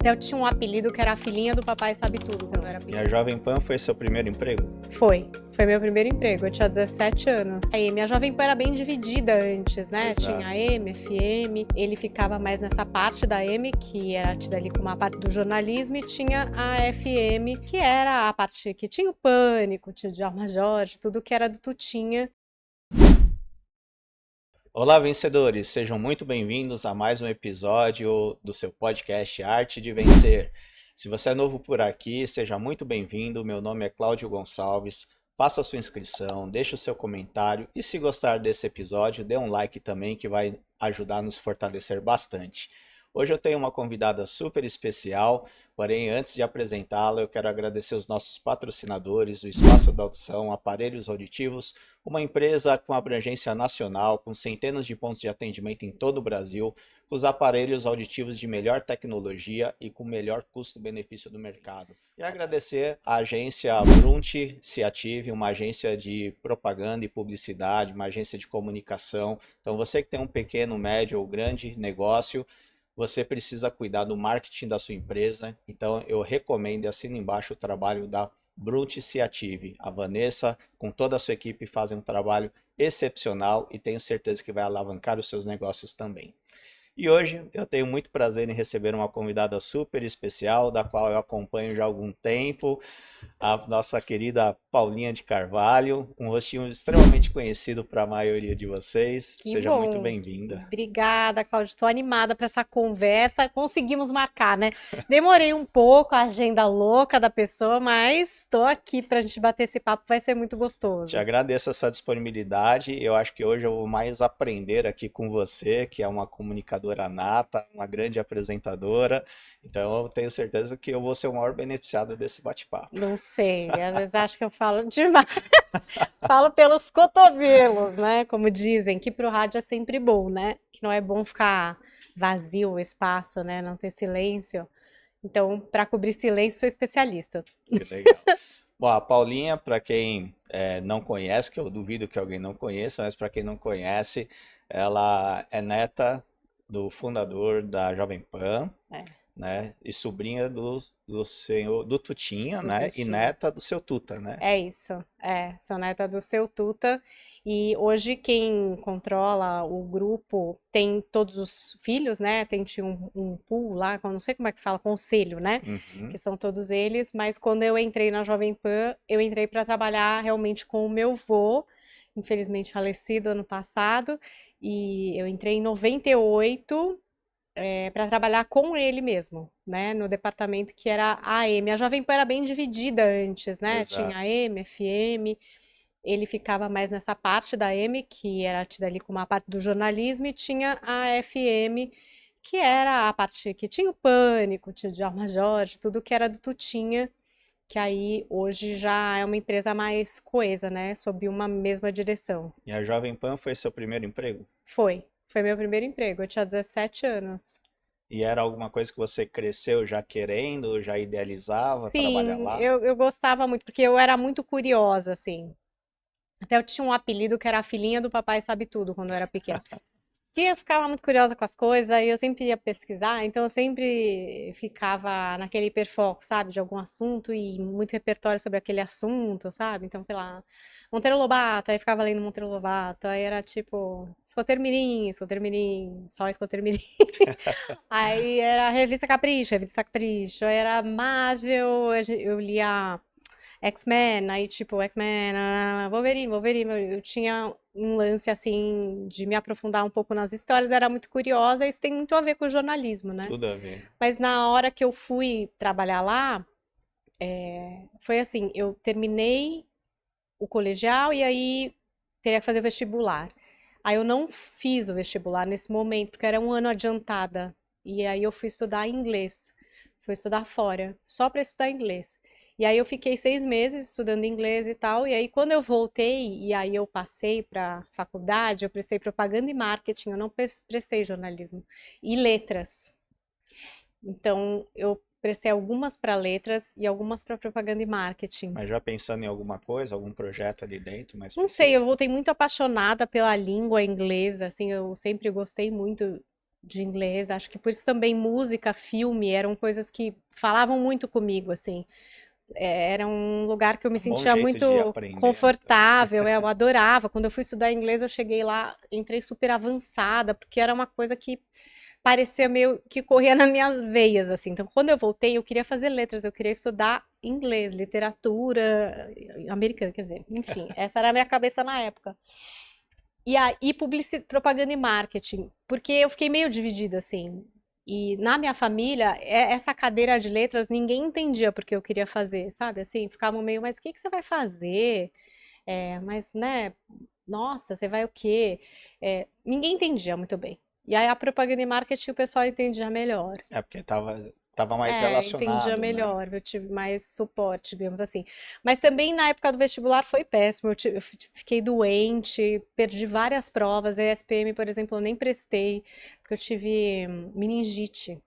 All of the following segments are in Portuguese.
Até eu tinha um apelido que era a filhinha do Papai Sabe Tudo, quando eu era E pequena. a Jovem Pan foi seu primeiro emprego? Foi meu primeiro emprego, eu tinha 17 anos. Aí, minha Jovem Pan era bem dividida antes, né? Exato. Tinha AM, FM, ele ficava mais nessa parte da AM, que era tida ali como uma parte do jornalismo, e tinha a FM, que era a parte que tinha o Pânico, tinha o Djalma Jorge, tudo que era do Tutinha. Olá, vencedores! Sejam muito bem-vindos a mais um episódio do seu podcast Arte de Vencer. Se você é novo por aqui, seja muito bem-vindo. Meu nome é Cláudio Gonçalves. Faça a sua inscrição, deixe o seu comentário e se gostar desse episódio, dê um like também que vai ajudar a nos fortalecer bastante. Hoje eu tenho uma convidada super especial, porém antes de apresentá-la eu quero agradecer os nossos patrocinadores, o Espaço da Audição, Aparelhos Auditivos, uma empresa com abrangência nacional, com centenas de pontos de atendimento em todo o Brasil, com os aparelhos auditivos de melhor tecnologia e com melhor custo-benefício do mercado. E agradecer à agência Brunti Ciative, uma agência de propaganda e publicidade, uma agência de comunicação. Então você que tem um pequeno, médio ou grande negócio, você precisa cuidar do marketing da sua empresa, então eu recomendo e assino embaixo o trabalho da Brunti Ciative. A Vanessa, com toda a sua equipe, fazem um trabalho excepcional e tenho certeza que vai alavancar os seus negócios também. E hoje eu tenho muito prazer em receber uma convidada super especial, da qual eu acompanho já há algum tempo, a nossa querida Paulinha de Carvalho, um rostinho extremamente conhecido para a maioria de vocês. Que Seja muito bom. bem-vinda. Obrigada, Cláudia. Estou animada para essa conversa. Conseguimos marcar, né? Demorei um pouco, a agenda louca da pessoa, mas estou aqui para a gente bater esse papo, vai ser muito Te gostoso. agradeço essa disponibilidade. Eu acho que hoje eu vou mais aprender aqui com você, que é uma comunicadora nata, uma grande apresentadora. Então eu tenho certeza que eu vou ser o maior beneficiado desse bate-papo. Não sei, às vezes acho que eu falo demais. Falo pelos cotovelos, né? Como dizem, que pro rádio é sempre bom, né? Que não é bom ficar vazio o espaço, né? Não ter silêncio. Então, para cobrir silêncio, sou especialista. Que legal. Bom, a Paulinha, para quem não conhece, que eu duvido que alguém não conheça, mas para quem não conhece, ela é neta do fundador da Jovem Pan, É, né? E sobrinha do senhor do Tutinha, do né? E Tutinha. neta do seu Tuta, né? É isso, sou neta do seu Tuta e hoje quem controla o grupo tem todos os filhos, né? Tinha um pool lá, que eu não sei como é que fala, conselho, né? Uhum. Que são todos eles, mas quando eu entrei na Jovem Pan, eu entrei para trabalhar realmente com o meu vô, infelizmente falecido ano passado, e eu entrei em 98 para trabalhar com ele mesmo, né, no departamento que era a AM. A Jovem Pan era bem dividida antes, né? Tinha Exato. AM, FM, ele ficava mais nessa parte da AM, que era tida ali como a parte do jornalismo, e tinha a FM, que era a parte que tinha o Pânico, tinha o Djalma Jorge, tudo que era do Tutinha, que aí hoje já é uma empresa mais coesa, né, sob uma mesma direção. E a Jovem Pan foi seu primeiro emprego? Foi meu primeiro emprego, eu tinha 17 anos. E era alguma coisa que você cresceu já querendo, já idealizava trabalhar Sim, lá? eu gostava muito, porque eu era muito curiosa, assim. Até eu tinha um apelido que era a filhinha do Papai Sabe Tudo, quando eu era pequena. Que eu ficava muito curiosa com as coisas, aí eu sempre ia pesquisar, então eu sempre ficava naquele hiperfoco, sabe, de algum assunto e muito repertório sobre aquele assunto, sabe? Então, sei lá, Monteiro Lobato, aí ficava lendo Monteiro Lobato, aí era tipo, Escoteiro Mirim, só Escoteiro Mirim. Aí era Revista Capricho, aí era Marvel, eu lia X-Men, aí tipo, X-Men, Wolverine, eu tinha um lance assim de me aprofundar um pouco nas histórias, era muito curiosa, isso tem muito a ver com o jornalismo, né? Tudo a ver. Mas na hora que eu fui trabalhar lá, foi assim, eu terminei o colegial e aí teria que fazer o vestibular. Aí eu não fiz o vestibular nesse momento, porque era um ano adiantada. E aí eu fui estudar inglês. Fui estudar fora, só para estudar inglês. E aí eu fiquei 6 meses estudando inglês e tal. E aí quando eu voltei, e aí eu passei para faculdade, eu prestei propaganda e marketing, eu não prestei jornalismo. E letras. Então eu prestei algumas para letras e algumas para propaganda e marketing. Mas já pensando em alguma coisa, algum projeto ali dentro, mais Não sei, eu específico? voltei muito apaixonada pela língua inglesa, assim, eu sempre gostei muito. de inglês. Acho que por isso também música, filme eram coisas que falavam muito comigo, assim. Era um lugar que eu me Um bom sentia jeito de muito aprender, né, também. confortável, eu adorava. Quando eu fui estudar inglês, eu cheguei lá, entrei super avançada, porque era uma coisa que parecia meio que corria nas minhas veias, assim. Então, quando eu voltei, eu queria fazer letras, eu queria estudar inglês, literatura americana, quer dizer, enfim, essa era a minha cabeça na época. E aí, propaganda e marketing, porque eu fiquei meio dividida, assim. E na minha família, essa cadeira de letras, ninguém entendia porque eu queria fazer, sabe? Assim, ficavam meio, mas o que que você vai fazer? Mas, né, nossa, você vai o quê? Ninguém entendia muito bem. E aí a propaganda e marketing o pessoal entendia melhor. É porque tava mais Entendia relacionado, né? melhor, eu tive mais suporte, digamos assim. Mas também na época do vestibular foi péssimo, fiquei doente, perdi várias provas, a ESPM, por exemplo, eu nem prestei, porque eu tive meningite.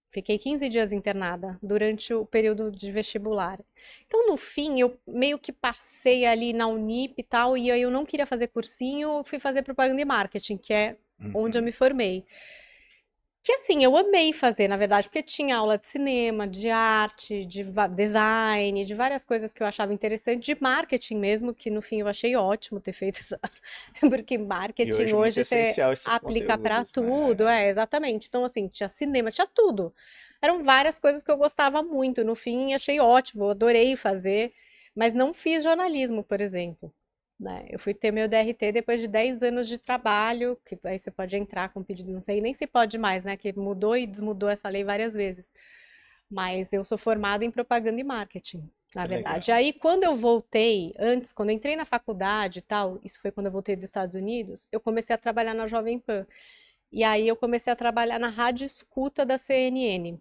Fiquei 15 dias internada durante o período de vestibular. Então, no fim, eu meio que passei ali na Unip e tal, e aí eu não queria fazer cursinho, fui fazer propaganda e marketing, que é onde eu Uhum. me formei. Que assim, eu amei fazer, na verdade, porque tinha aula de cinema, de arte, de design, de várias coisas que eu achava interessante, de marketing mesmo, que no fim eu achei ótimo ter feito essa. Porque E marketing hoje muito hoje você essencial esses aplica para conteúdos, tudo, né? exatamente. Então, assim, tinha cinema, tinha tudo. Eram várias coisas que eu gostava muito. No fim, achei ótimo, eu adorei fazer, mas não fiz jornalismo, por exemplo. Né? Eu fui ter meu DRT depois de 10 anos de trabalho, que aí você pode entrar com pedido, não sei nem se pode mais, né? Que mudou e desmudou essa lei várias vezes. Mas eu sou formada em propaganda e marketing, na Que verdade. legal. Aí, quando eu voltei, antes, quando eu entrei na faculdade e tal, isso foi quando eu voltei dos Estados Unidos, eu comecei a trabalhar na Jovem Pan. E aí eu comecei a trabalhar na rádio escuta da CNN.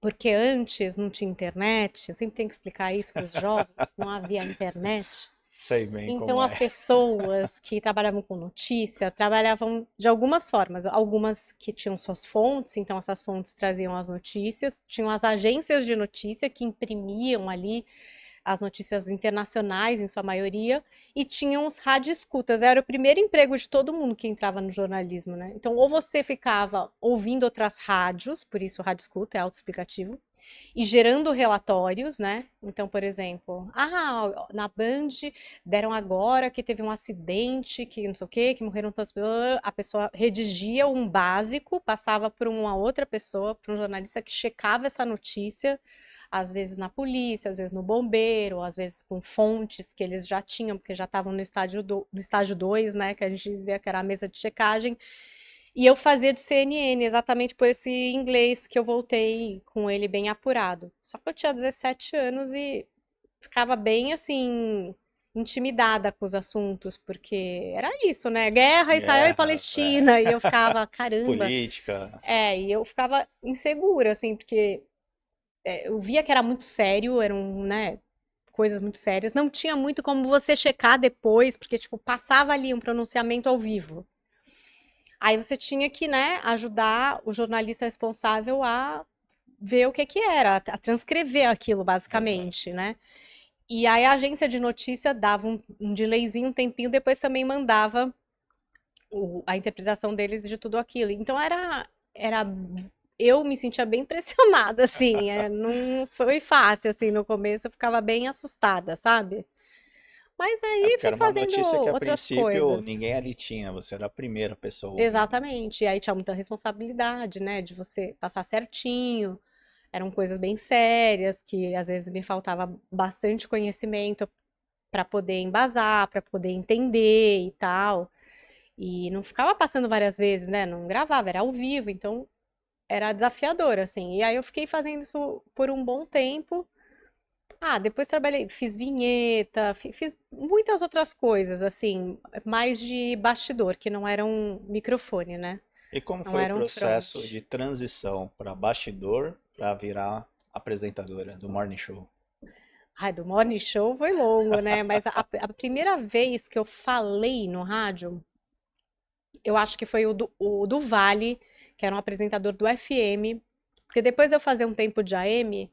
Porque antes não tinha internet, eu sempre tenho que explicar isso para os jovens, não havia internet. Sei bem Então, como as é. pessoas que trabalhavam com notícia trabalhavam de algumas formas. Algumas que tinham suas fontes, então essas fontes traziam as notícias. Tinham as agências de notícia que imprimiam ali as notícias internacionais, em sua maioria, e tinham os rádio-escutas. Era o primeiro emprego de todo mundo que entrava no jornalismo, né? Então, ou você ficava ouvindo outras rádios, por isso o rádio-escuta é autoexplicativo, e gerando relatórios, né? Então, por exemplo, na Band deram agora que teve um acidente, que não sei o quê, que morreram tantas pessoas. A pessoa redigia um básico, passava por uma outra pessoa, para um jornalista que checava essa notícia, às vezes na polícia, às vezes no bombeiro, às vezes com fontes que eles já tinham, porque já estavam no estágio 2, né? Que a gente dizia que era a mesa de checagem. E eu fazia de CNN, exatamente por esse inglês que eu voltei com ele bem apurado. Só que eu tinha 17 anos e ficava bem assim, intimidada com os assuntos, porque era isso, né? Guerra, Israel e Guerras, Palestina. E eu ficava, caramba. política. E eu ficava insegura, assim, porque eu via que era muito sério, eram, né? Coisas muito sérias. Não tinha muito como você checar depois, porque, tipo, passava ali um pronunciamento ao vivo. Aí você tinha que, né, ajudar o jornalista responsável a ver o que que era, a transcrever aquilo, Exato. basicamente, né? E aí a agência de notícia dava um delayzinho, um tempinho, depois também mandava a interpretação deles de tudo aquilo. Então eu me sentia bem pressionada, assim, não foi fácil, assim, no começo eu ficava bem assustada, sabe? Mas É aí porque fui era uma fazendo notícia que a outras princípio coisas. ninguém ali tinha, você era a primeira pessoa ouvindo, né? Exatamente. E aí tinha muita responsabilidade, né, de você passar certinho. Eram coisas bem sérias que às vezes me faltava bastante conhecimento para poder embasar, para poder entender e tal. E não ficava passando várias vezes, né? Não gravava, era ao vivo, então era desafiador, assim. E aí eu fiquei fazendo isso por um bom tempo. Depois trabalhei, fiz vinheta, fiz muitas outras coisas, assim, mais de bastidor, que não era um microfone, né? E como Não foi o era um processo front. de transição para bastidor para virar apresentadora do Morning Show? Ai, do Morning Show foi longo, né? Mas a primeira vez que eu falei no rádio, eu acho que foi o do Vale, que era um apresentador do FM. Porque depois de eu fazer um tempo de AM,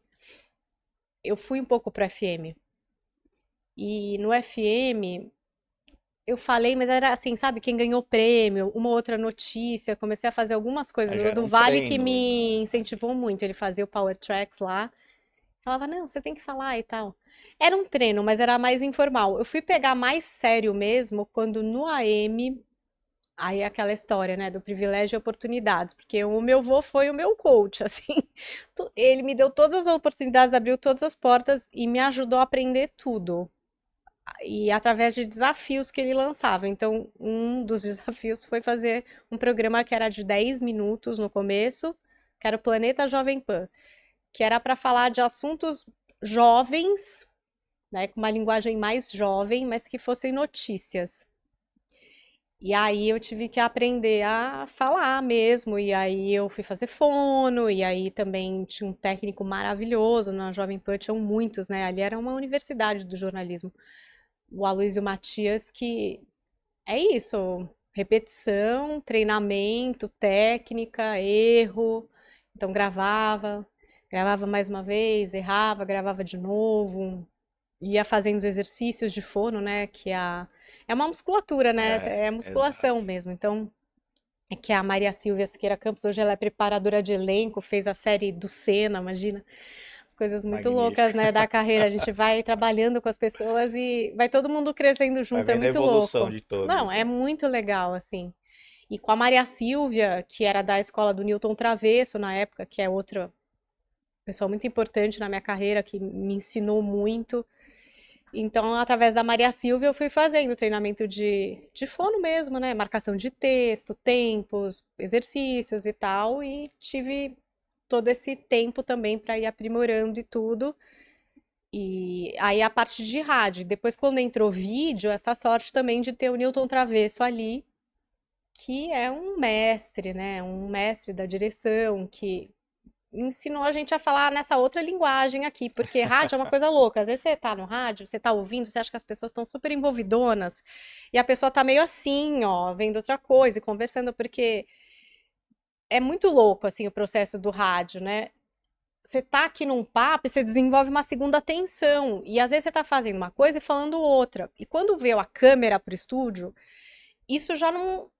eu fui um pouco pro FM. E no FM, eu falei, mas era assim, sabe, quem ganhou prêmio, uma outra notícia, comecei a fazer algumas coisas. Já O era do um Vale que treino, me né? incentivou muito, ele fazia o Power Tracks lá. Falava, não, você tem que falar e tal. Era um treino, mas era mais informal. Eu fui pegar mais sério mesmo quando no AM, aí é aquela história, né, do privilégio e oportunidades, porque o meu vô foi o meu coach, assim. Ele me deu todas as oportunidades, abriu todas as portas e me ajudou a aprender tudo. E através de desafios que ele lançava. Então, um dos desafios foi fazer um programa que era de 10 minutos no começo, que era o Planeta Jovem Pan, que era para falar de assuntos jovens, né, com uma linguagem mais jovem, mas que fossem notícias. E aí eu tive que aprender a falar mesmo, e aí eu fui fazer fono, e aí também tinha um técnico maravilhoso, na Jovem Pan tinham muitos, né? Ali era uma universidade do jornalismo. O Aloysio Matias, que é isso, repetição, treinamento, técnica, erro. Então gravava mais uma vez, errava, gravava de novo, ia fazendo os exercícios de fono, né? É uma musculatura, né? É musculação Exato. mesmo. Então, é que a Maria Silvia Siqueira Campos, hoje ela é preparadora de elenco, fez a série do Senna, imagina. As coisas muito loucas, Magnífico. né, da carreira. A gente vai trabalhando com as pessoas e vai todo mundo crescendo Vai junto, é vendo a muito evolução louco. de Não, todos, é né? muito legal, assim. E com a Maria Silvia, que era da escola do Newton Travesso na época, que é outra pessoa muito importante na minha carreira, que me ensinou muito. Então, através da Maria Silvia, eu fui fazendo treinamento de fono mesmo, né? Marcação de texto, tempos, exercícios e tal. E tive todo esse tempo também para ir aprimorando e tudo. E aí a parte de rádio. Depois, quando entrou vídeo, essa sorte também de ter o Newton Travesso ali, que é um mestre, né? Um mestre da direção, que ensinou a gente a falar nessa outra linguagem aqui, porque rádio é uma coisa louca. Às vezes você tá no rádio, você tá ouvindo, você acha que as pessoas estão super envolvidonas, e a pessoa tá meio assim, ó, vendo outra coisa e conversando, porque é muito louco, assim, o processo do rádio, né? Você tá aqui num papo e você desenvolve uma segunda atenção, e às vezes você tá fazendo uma coisa e falando outra. E quando veio a câmera pro estúdio, isso já não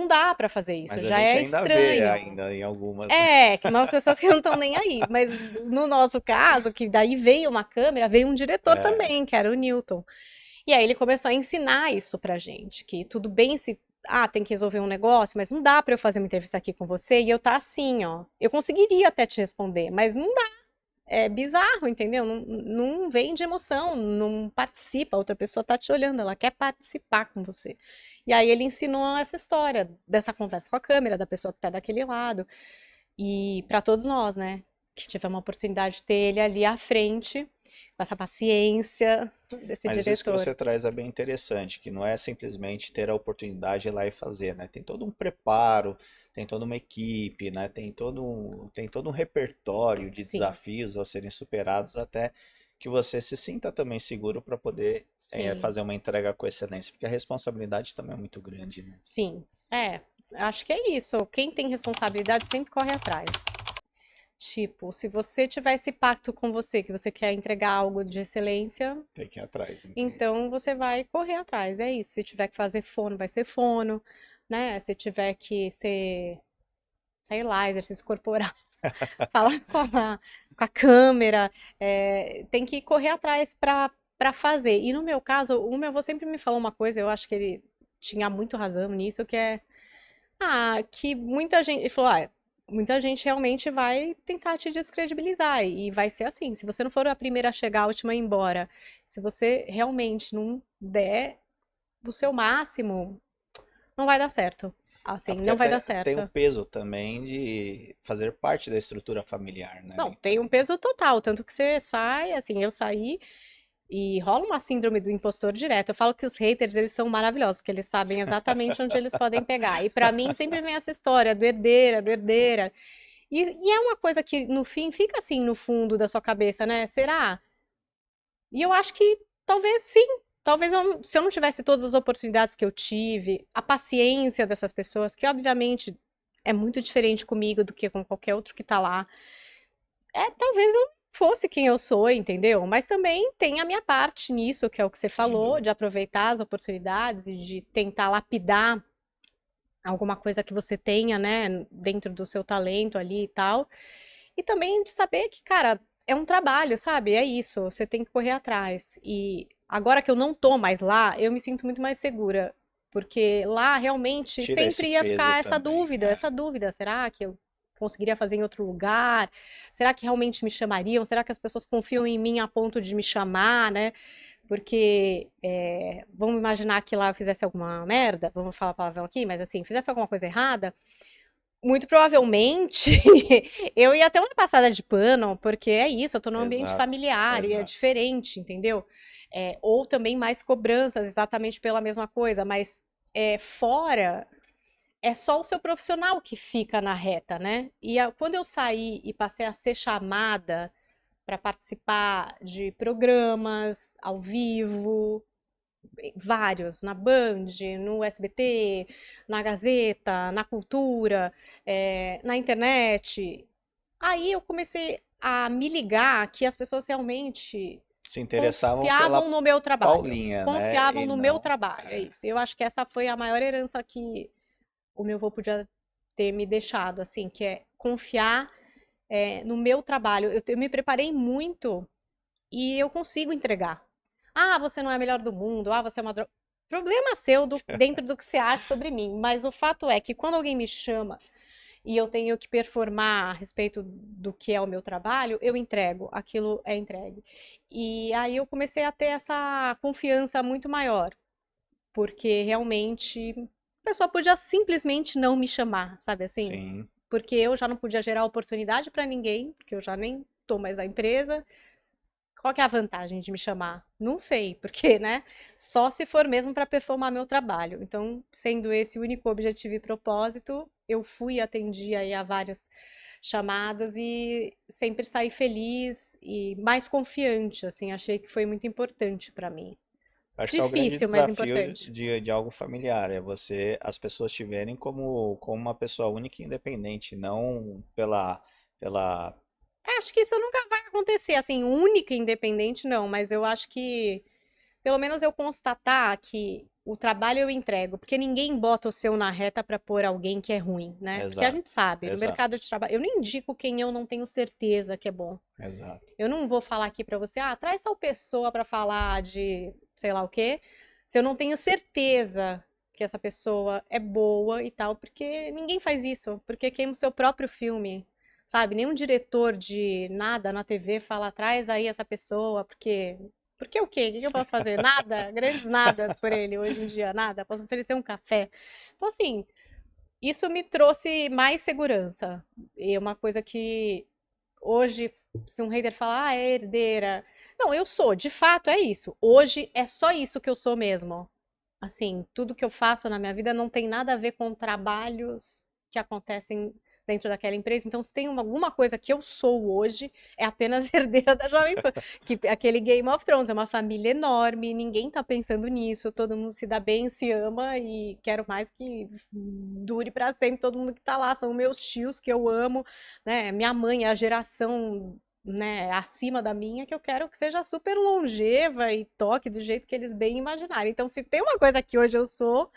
dá pra fazer isso, Mas a já gente é ainda vê estranho. ainda em algumas, né? É, que umas pessoas que não estão nem aí. Mas no nosso caso, que daí veio uma câmera, veio um diretor É, também, que era o Newton. E aí ele começou a ensinar isso pra gente, que tudo bem se tem que resolver um negócio, mas não dá pra eu fazer uma entrevista aqui com você e eu tá assim, ó. Eu conseguiria até te responder, mas não dá. É bizarro, entendeu? Não vem de emoção, não participa. A outra pessoa tá te olhando, ela quer participar com você. E aí ele ensinou essa história dessa conversa com a câmera, da pessoa que tá daquele lado. E para todos nós, né? Que tivemos a oportunidade de ter ele ali à frente, com essa paciência desse mas isso que diretor. você traz é bem interessante, que não é simplesmente ter a oportunidade de ir lá e fazer, né? Tem todo um preparo, tem toda uma equipe, né? Tem todo um repertório de Sim, desafios a serem superados até que você se sinta também seguro para poder sim, fazer uma entrega com excelência, porque a responsabilidade também é muito grande, né? sim. É, acho que é isso. Quem tem responsabilidade sempre corre atrás. Tipo, se você tiver esse pacto com você, que você quer entregar algo de excelência, Tem que ir atrás, então. então você vai correr atrás. É isso. Se tiver que fazer fono, vai ser fono, né? Se tiver que ser, sei lá, exercício corporal, falar com a câmera, tem que correr atrás para fazer. E no meu caso, o meu avô sempre me falou uma coisa, eu acho que ele tinha muito razão nisso, que é que muita gente, ele falou, muita gente realmente vai tentar te descredibilizar e vai ser assim, se você não for a primeira a chegar, a última a ir embora, se você realmente não der o seu máximo, não vai dar certo. É Assim, porque não vai dar até tem o certo. peso também de fazer parte da estrutura familiar, né? Não, tem Então, um peso total, tanto que você sai, assim, eu saí e rola uma síndrome do impostor direto. Eu falo que os haters, eles são maravilhosos, que eles sabem exatamente onde eles podem pegar. E pra mim sempre vem essa história do herdeira, do herdeira. E é uma coisa que no fim fica assim no fundo da sua cabeça, né? Será? E eu acho que talvez sim. Talvez se eu não tivesse todas as oportunidades que eu tive, a paciência dessas pessoas, que obviamente é muito diferente comigo do que com qualquer outro que tá lá, talvez eu não fosse quem eu sou, entendeu? Mas também tem a minha parte nisso, que é o que você Sem falou, dúvida. de aproveitar as oportunidades e de tentar lapidar alguma coisa que você tenha, né, dentro do seu talento ali e tal. E também de saber que, cara, é um trabalho, sabe? É isso, você tem que correr atrás. E agora que eu não tô mais lá, eu me sinto muito mais segura. Porque lá realmente Tira esse sempre ia peso ficar também. essa dúvida, será que eu conseguiria fazer em outro lugar? Será que realmente me chamariam? Será que as pessoas confiam em mim a ponto de me chamar, né? Porque vamos imaginar que lá eu fizesse alguma merda, vamos falar palavrão aqui, mas assim, fizesse alguma coisa errada, muito provavelmente eu ia ter uma passada de pano, porque é isso, eu tô num ambiente Exato, familiar e é exato. diferente, entendeu? Ou também mais cobranças, exatamente pela mesma coisa, mas fora é só o seu profissional que fica na reta, né? E quando eu saí e passei a ser chamada para participar de programas ao vivo, vários, na Band, no SBT, na Gazeta, na Cultura, na internet. Aí eu comecei a me ligar que as pessoas realmente Se interessavam confiavam pela no meu trabalho. Paulinha, né? Confiavam E no meu não. trabalho, é isso. Eu acho que essa foi a maior herança que o meu avô podia ter me deixado, assim, que é confiar no meu trabalho. Eu me preparei muito e eu consigo entregar. Ah, você não é a melhor do mundo. Ah, você é uma droga. Problema seu dentro do que você acha sobre mim. Mas o fato é que quando alguém me chama e eu tenho que performar a respeito do que é o meu trabalho, eu entrego. Aquilo é entregue. E aí eu comecei a ter essa confiança muito maior. Porque realmente a pessoa podia simplesmente não me chamar, sabe assim? Sim. Porque eu já não podia gerar oportunidade para ninguém, porque eu já nem tô mais na empresa. Qual que é a vantagem de me chamar? Não sei, porque, né? Só se for mesmo para performar meu trabalho. Então, sendo esse o único objetivo e propósito, eu fui, atendi aí a várias chamadas e sempre saí feliz e mais confiante, assim, achei que foi muito importante para mim. Acho que é o grande Difícil, mas desafio importante. de algo familiar, é você, as pessoas te verem como uma pessoa única e independente, não pela, Acho que isso nunca vai acontecer, assim, única e independente, não, mas eu acho que pelo menos eu constatar que o trabalho eu entrego, porque ninguém bota o seu na reta para pôr alguém que é ruim, né? Porque a exato, gente sabe, no exato, mercado de trabalho, eu não indico quem eu não tenho certeza que é bom. exato. Eu não vou falar aqui para você, ah, traz tal pessoa para falar de sei lá o quê, se eu não tenho certeza que essa pessoa é boa e tal, porque ninguém faz isso, porque queima o seu próprio filme. Sabe, nenhum diretor de nada na TV fala, traz aí essa pessoa, porque o quê? O que que eu posso fazer? Nada, grandes nadas por ele hoje em dia, nada. Posso oferecer um café. Então, assim, isso me trouxe mais segurança. E é uma coisa que hoje, se um hater falar, ah, é herdeira. Não, eu sou, de fato é isso. Hoje é só isso que eu sou mesmo. Assim, tudo que eu faço na minha vida não tem nada a ver com trabalhos que acontecem dentro daquela empresa. Então, se tem alguma coisa que eu sou hoje, é apenas herdeira da Jovem Pan. Que aquele Game of Thrones é uma família enorme, ninguém tá pensando nisso, todo mundo se dá bem, se ama e quero mais que dure para sempre todo mundo que tá lá. São meus tios que eu amo, né? Minha mãe é a geração né, acima da minha, que eu quero que seja super longeva e toque do jeito que eles bem imaginarem. Então, se tem uma coisa que hoje eu sou,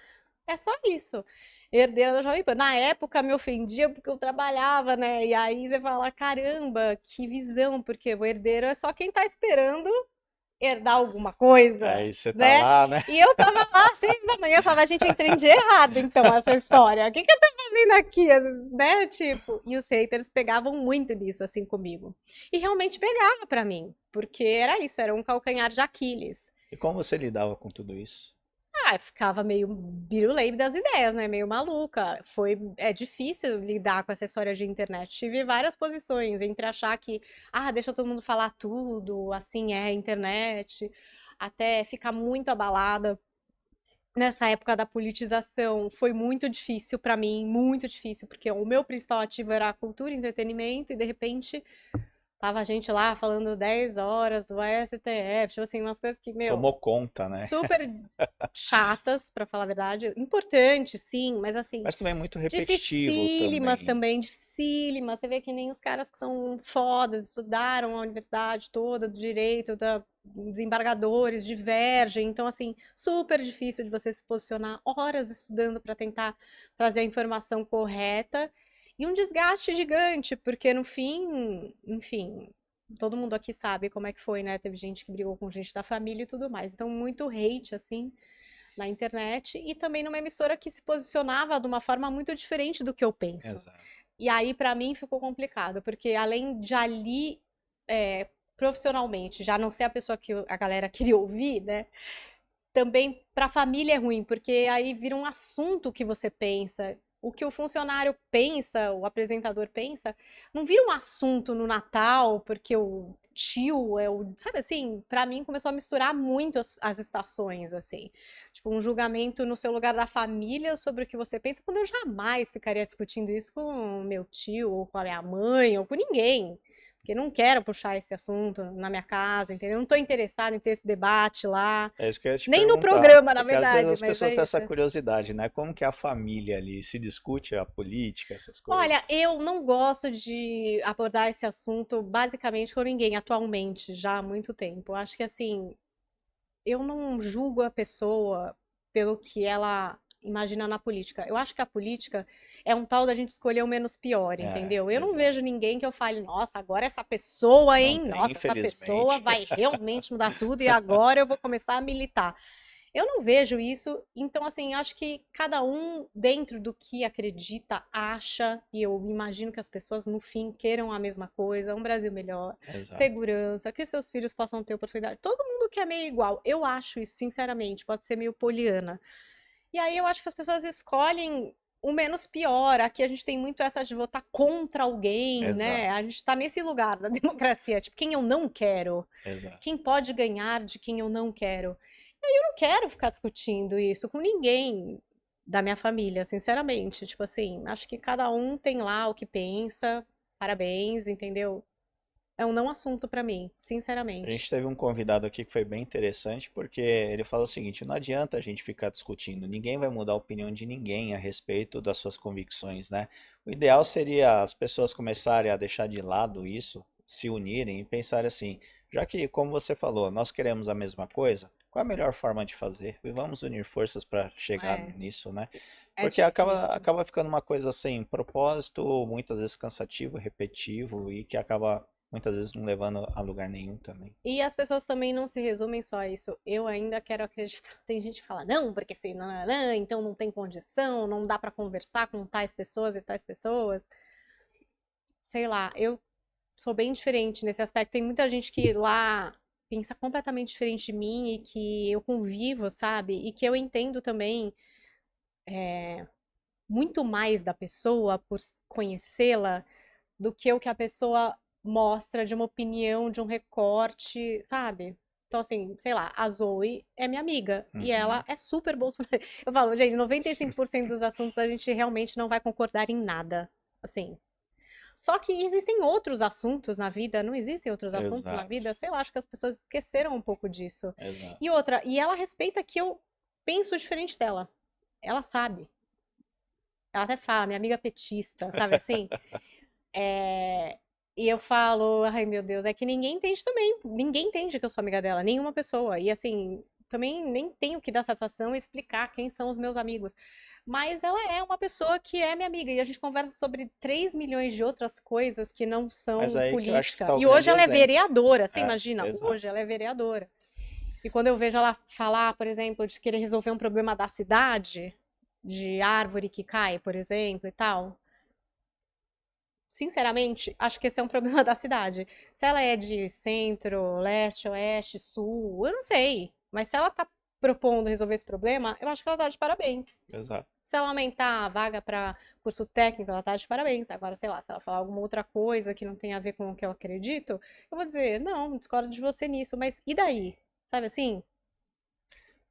é só isso. Herdeira da Jovem Pan. Na época me ofendia porque eu trabalhava, né? E aí você fala, caramba, que visão, porque o herdeiro é só quem tá esperando herdar alguma coisa, Aí você tá né? lá, né? E eu tava lá às 6 da manhã, eu falava, gente, eu entendi errado, então, essa história. O que que eu tô fazendo aqui, né? Tipo, e os haters pegavam muito nisso, assim, comigo. E realmente pegava pra mim, porque era isso, era um calcanhar de Aquiles. E como você lidava com tudo isso? Ah, eu ficava meio biruleibe das ideias, né? Meio maluca. É difícil lidar com essa história de internet. Tive várias posições entre achar que, ah, deixa todo mundo falar tudo, assim é a internet, até ficar muito abalada. Nessa época da politização foi muito difícil pra mim, muito difícil, porque o meu principal ativo era a cultura e entretenimento, e de repente Tava a gente lá falando 10 horas do STF, tipo assim, umas coisas que, meu, Tomou conta, né? super chatas, pra falar a verdade. Importante, sim, mas assim, Mas também muito repetitivo dificílimas também. também, dificílimas. Você vê que nem os caras que são fodas, estudaram a universidade toda do direito, desembargadores, divergem. Então, assim, super difícil de você se posicionar horas estudando para tentar trazer a informação correta. E um desgaste gigante, porque no fim, enfim, todo mundo aqui sabe como é que foi, né? Teve gente que brigou com gente da família e tudo mais. Então, muito hate, assim, na internet. E também numa emissora que se posicionava de uma forma muito diferente do que eu penso. Exato. E aí, pra mim, ficou complicado, porque além de ali, profissionalmente, já não ser a pessoa que a galera queria ouvir, né? Também para a família é ruim, porque aí vira um assunto que você pensa. O que o funcionário pensa, o apresentador pensa, não vira um assunto no Natal, porque o tio é o. Sabe assim? Pra mim começou a misturar muito as estações, assim. Tipo, um julgamento no seu lugar da família sobre o que você pensa, quando eu jamais ficaria discutindo isso com o meu tio, ou com a minha mãe, ou com ninguém. Porque não quero puxar esse assunto na minha casa, entendeu? Não tô interessada em ter esse debate lá. É isso que eu ia te Nem no perguntar. programa, na Porque às vezes verdade, as mas pessoas é têm isso. essa curiosidade, né? Como que a família ali se discute a política, essas Olha, coisas. eu não gosto de abordar esse assunto basicamente com ninguém atualmente, já há muito tempo. Eu acho que assim, eu não julgo a pessoa pelo que ela imagina na política. Eu acho que a política é um tal da gente escolher o menos pior, É, entendeu? Eu não exato. vejo ninguém que eu fale, nossa, agora essa pessoa, Não hein? tem, Nossa, essa pessoa infelizmente. vai realmente mudar tudo e agora eu vou começar a militar. Eu não vejo isso, então assim, acho que cada um dentro do que acredita, acha, e eu imagino que as pessoas no fim queiram a mesma coisa, um Brasil melhor, Exato. segurança, que seus filhos possam ter oportunidade. Todo mundo quer meio igual. Eu acho isso, sinceramente, pode ser meio poliana. E aí eu acho que as pessoas escolhem o menos pior. Aqui a gente tem muito essa de votar contra alguém, né? A Exato. gente tá nesse lugar da democracia, tipo, quem eu não quero, Exato. quem pode ganhar de quem eu não quero. Eu não quero ficar discutindo isso com ninguém da minha família, sinceramente. Tipo assim, acho que cada um tem lá o que pensa. Parabéns, entendeu? É um não assunto pra mim, A gente sinceramente. teve um convidado aqui que foi bem interessante, porque ele falou o seguinte: não adianta a gente ficar discutindo, ninguém vai mudar a opinião de ninguém a respeito das suas convicções, né? O ideal seria as pessoas começarem a deixar de lado isso, se unirem e pensarem assim, já que, como você falou, nós queremos a mesma coisa, qual é a melhor forma de fazer? E vamos unir forças para chegar É, nisso, né? é Porque acaba, difícil. acaba ficando uma coisa sem propósito, muitas vezes cansativo, repetitivo e que acaba muitas vezes não levando a lugar nenhum também. E as pessoas também não se resumem só a isso. Eu ainda quero acreditar. Tem gente que fala, não, porque assim, nananã, então não tem condição, não dá pra conversar com tais pessoas e tais pessoas. Sei lá, eu sou bem diferente nesse aspecto. Tem muita gente que lá pensa completamente diferente de mim e que eu convivo, sabe? E que eu entendo também muito mais da pessoa por conhecê-la do que o que a pessoa mostra de uma opinião, de um recorte, sabe? Então, assim, sei lá, a Zoe é minha amiga e ela Uhum. é super bolsonarista. Eu falo, gente, 95% dos assuntos a gente realmente não vai concordar em nada, assim. Só que existem outros assuntos na vida, não existem outros assuntos na Exato, vida? Sei lá, acho que as pessoas esqueceram um pouco disso. exato. E outra, e ela respeita que eu penso diferente dela. Ela sabe. Ela até fala, minha amiga petista, sabe assim? É, e eu falo, ai meu Deus, é que ninguém entende também. Ninguém entende que eu sou amiga dela, nenhuma pessoa. E assim, também nem tenho que dar satisfação e explicar quem são os meus amigos. Mas ela é uma pessoa que é minha amiga e a gente conversa sobre 3 milhões de outras coisas que não Mas são aí que eu acho que política. tá o E hoje grande ela é exemplo. vereadora, você É, imagina? exato. Hoje ela é vereadora. E quando eu vejo ela falar, por exemplo, de querer resolver um problema da cidade, de árvore que cai, por exemplo, e tal. Sinceramente, acho que esse é um problema da cidade. Se ela é de centro, leste, oeste, sul, eu não sei. Mas se ela tá propondo resolver esse problema, eu acho que ela tá de parabéns. Exato. Se ela aumentar a vaga para curso técnico, ela tá de parabéns. Agora, sei lá, se ela falar alguma outra coisa que não tem a ver com o que eu acredito, eu vou dizer, não, discordo de você nisso, mas e daí? Sabe assim?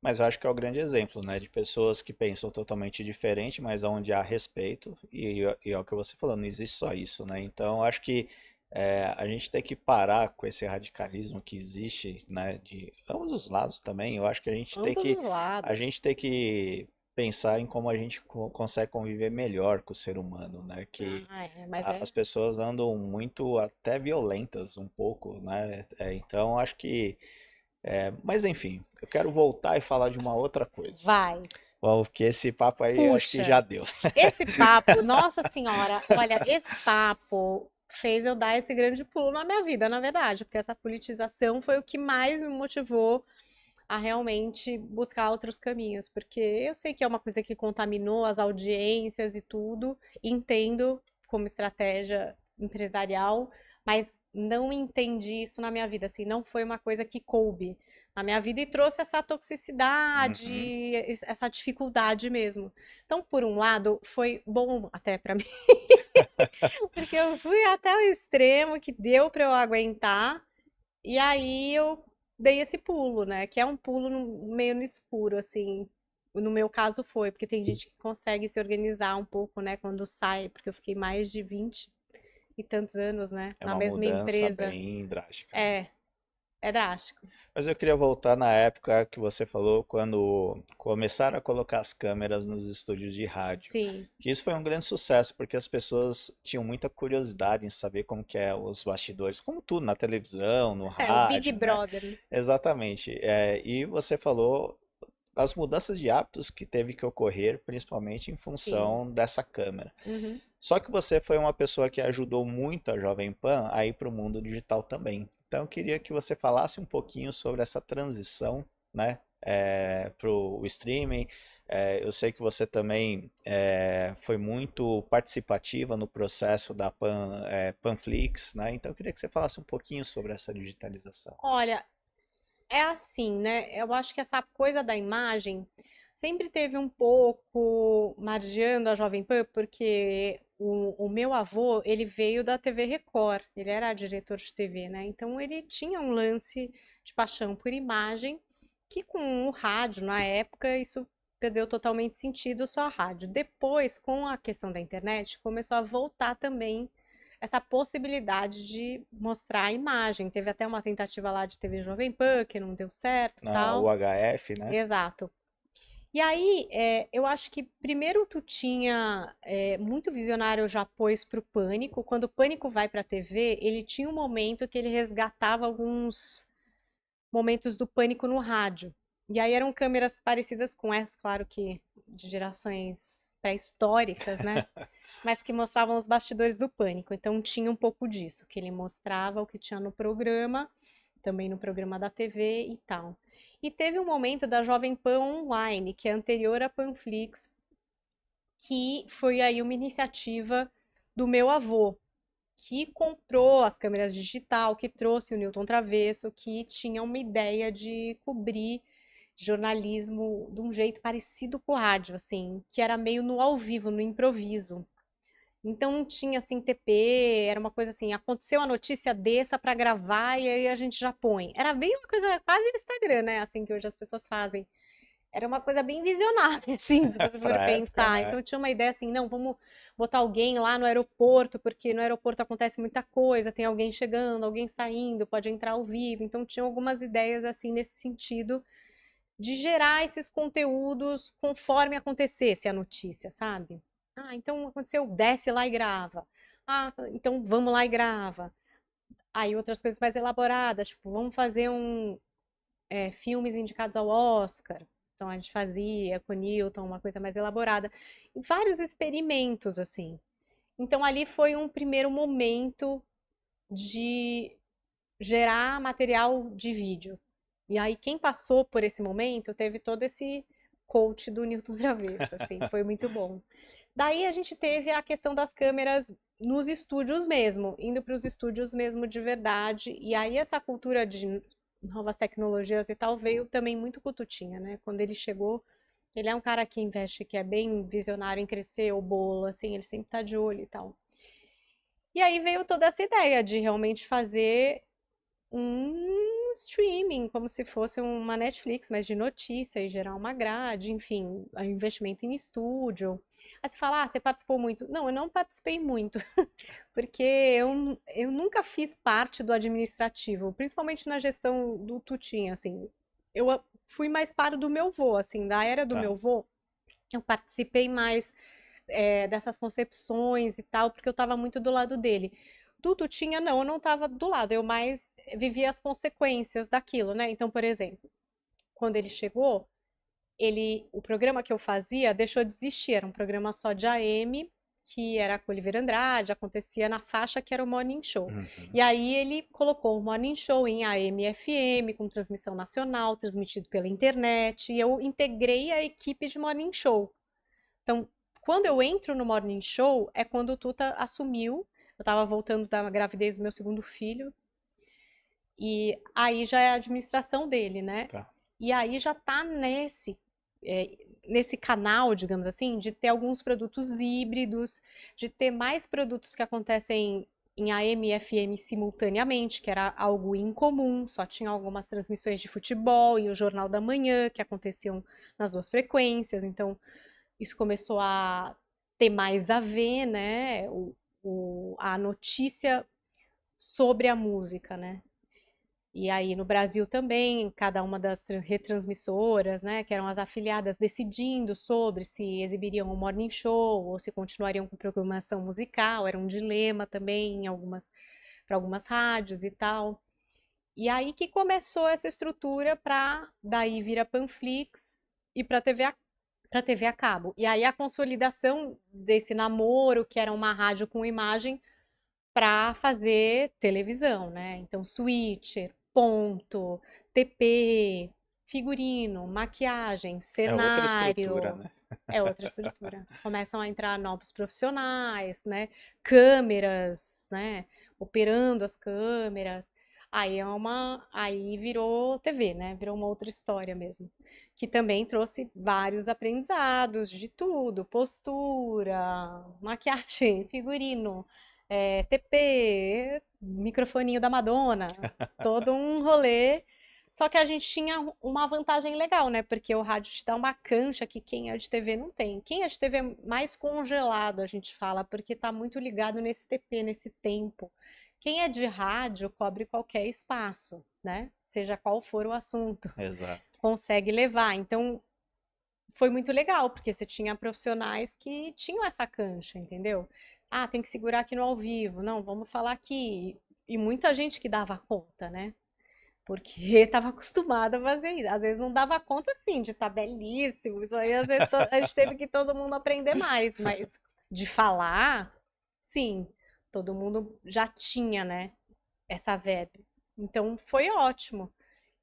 Mas eu acho que é o grande exemplo, né, de pessoas que pensam totalmente diferente, mas onde há respeito, e é o que você falou, não existe só isso, né? Então, eu acho que A gente tem que parar com esse radicalismo que existe, né, de ambos os lados também. Eu acho que Ambos os a lados. gente tem que pensar em como a gente consegue conviver melhor com o ser humano, né? Que Ah, é, mas as é. pessoas andam muito até violentas um pouco, né? Então acho que, mas enfim, eu quero voltar e falar de uma outra coisa. Vai. Bom, porque esse papo aí eu acho que Puxa. já deu. Esse papo, nossa senhora, olha, esse papo fez eu dar esse grande pulo na minha vida, na verdade, porque essa politização foi o que mais me motivou a realmente buscar outros caminhos, porque eu sei que é uma coisa que contaminou as audiências e tudo, entendo como estratégia empresarial, mas não entendi isso na minha vida, assim, não foi uma coisa que coube na minha vida e trouxe essa toxicidade, Uhum. essa dificuldade mesmo. Então, por um lado, foi bom até para mim, porque eu fui até o extremo que deu para eu aguentar, e aí eu dei esse pulo, né? Que é um pulo meio no escuro, assim. No meu caso foi, porque tem gente que consegue se organizar um pouco, né? Quando sai, porque eu fiquei mais de 20 e tantos anos, né? É Na uma mesma mudança empresa. bem drástica, né? É, é drástico. Mas eu queria voltar na época que você falou quando começaram a colocar as câmeras nos estúdios de rádio. Sim. Que isso foi um grande sucesso, porque as pessoas tinham muita curiosidade em saber como que é os bastidores, como tudo, na televisão, no É, o Big rádio, né? Brother, né? Exatamente. E você falou as mudanças de hábitos que teve que ocorrer, principalmente em Sim. função dessa câmera. Uhum. Só que você foi uma pessoa que ajudou muito a Jovem Pan a ir para o mundo digital também. Então eu queria que você falasse um pouquinho sobre essa transição, né, para o streaming. Eu sei que você também foi muito participativa no processo da Panflix, né? Então eu queria que você falasse um pouquinho sobre essa digitalização. Olha, é assim, né? Eu acho que essa coisa da imagem sempre teve um pouco margeando a Jovem Pan, porque o meu avô, ele veio da TV Record, ele era diretor de TV, né? Então ele tinha um lance de paixão por imagem, que com o rádio, na época, isso perdeu totalmente sentido, só a rádio. Depois, com a questão da internet, começou a voltar também essa possibilidade de mostrar a imagem. Teve até uma tentativa lá de TV Jovem Pan, que não deu certo, Na tal. UHF, né? Exato. E aí, eu acho que primeiro tu tinha muito visionário já pôs pro Pânico. Quando o Pânico vai pra TV, ele tinha um momento que ele resgatava alguns momentos do Pânico no rádio. E aí eram câmeras parecidas com essas, claro que de gerações pré-históricas, né? Mas que mostravam os bastidores do Pânico. Então tinha um pouco disso, que ele mostrava o que tinha no programa, também no programa da TV e tal. E teve um momento da Jovem Pan Online, que é anterior à Panflix, que foi aí uma iniciativa do meu avô, que comprou as câmeras digital, que trouxe o Newton Travesso, que tinha uma ideia de cobrir jornalismo de um jeito parecido com o rádio, assim, que era meio no ao vivo, no improviso. Então não tinha assim TP, era uma coisa assim, aconteceu a notícia, desça para gravar e aí a gente já põe. Era bem uma coisa quase o Instagram, né? Assim que hoje as pessoas fazem. Era uma coisa bem visionária, assim, se você for Para época, pensar. né? Então eu tinha uma ideia assim, não, vamos botar alguém lá no aeroporto, porque no aeroporto acontece muita coisa, tem alguém chegando, alguém saindo, pode entrar ao vivo. Então tinha algumas ideias assim nesse sentido de gerar esses conteúdos conforme acontecesse a notícia, sabe? Ah, então aconteceu, desce lá e grava. Ah, então vamos lá e grava. Aí outras coisas mais elaboradas, tipo, vamos fazer filmes indicados ao Oscar. Então a gente fazia com o Newton uma coisa mais elaborada. E vários experimentos, assim. Então ali foi um primeiro momento de gerar material de vídeo. E aí quem passou por esse momento teve todo esse coach do Newton Travesso, assim, foi muito bom. Daí a gente teve a questão das câmeras nos estúdios mesmo, indo para os estúdios mesmo de verdade. E aí essa cultura de novas tecnologias e tal veio também muito com o Tutinha, né? Quando ele chegou, ele é um cara que investe, que é bem visionário em crescer o bolo, assim, ele sempre tá de olho e tal. E aí veio toda essa ideia de realmente fazer um streaming, como se fosse uma Netflix, mas de notícia e gerar uma grade, enfim, investimento em estúdio. Aí você fala, você participou muito. Não, eu não participei muito, porque eu nunca fiz parte do administrativo, principalmente na gestão do Tutinha, assim. Eu fui mais para do meu vô, assim, da era do Tá. meu vô, eu participei mais dessas concepções e tal, porque eu estava muito do lado dele. Do Tutinha, não, eu não estava do lado, eu mais vivia as consequências daquilo, né? Então, por exemplo, quando ele chegou, o programa que eu fazia deixou de existir, era um programa só de AM, que era com Oliveira Andrade, acontecia na faixa que era o Morning Show. Uhum. E aí ele colocou o Morning Show em AM e FM, com transmissão nacional, transmitido pela internet, e eu integrei a equipe de Morning Show. Então, quando eu entro no Morning Show, é quando o Tuta assumiu. Eu tava voltando da gravidez do meu segundo filho. E aí já é a administração dele, né? Tá. E aí já tá nesse canal, digamos assim, de ter alguns produtos híbridos, de ter mais produtos que acontecem em AM e FM simultaneamente, que era algo incomum, só tinha algumas transmissões de futebol e o Jornal da Manhã, que aconteciam nas duas frequências, então isso começou a ter mais a ver, né? A notícia sobre a música, né? E aí no Brasil também, cada uma das retransmissoras, né, que eram as afiliadas, decidindo sobre se exibiriam um morning show ou se continuariam com programação musical, era um dilema também em para algumas rádios e tal. E aí que começou essa estrutura para daí vir a Panflix e para TV a cabo. E aí a consolidação desse namoro, que era uma rádio com imagem, para fazer televisão, né? Então, switcher, ponto, TP, figurino, maquiagem, É outra estrutura, cenário. né? É outra estrutura. Começam a entrar novos profissionais, né? Câmeras, né? Operando as câmeras. Aí virou TV, né? Virou uma outra história mesmo. Que também trouxe vários aprendizados de tudo, postura, maquiagem, figurino, TP, microfoninho da Madonna, todo um rolê. Só que a gente tinha uma vantagem legal, né? Porque o rádio te dá uma cancha que quem é de TV não tem. Quem é de TV é mais congelado, a gente fala, porque tá muito ligado nesse TP, nesse tempo. Quem é de rádio cobre qualquer espaço, né? Seja qual for o assunto, Exato. consegue levar. Então, foi muito legal, porque você tinha profissionais que tinham essa cancha, entendeu? Ah, tem que segurar aqui no ao vivo. Não, vamos falar aqui. E muita gente que dava conta, né? Porque estava acostumada a fazer isso. Às vezes não dava conta, assim, de estar belíssimo. Isso aí, às vezes, a gente teve que todo mundo aprender mais. Mas de falar, sim, todo mundo já tinha, né? Essa verve. Então foi ótimo.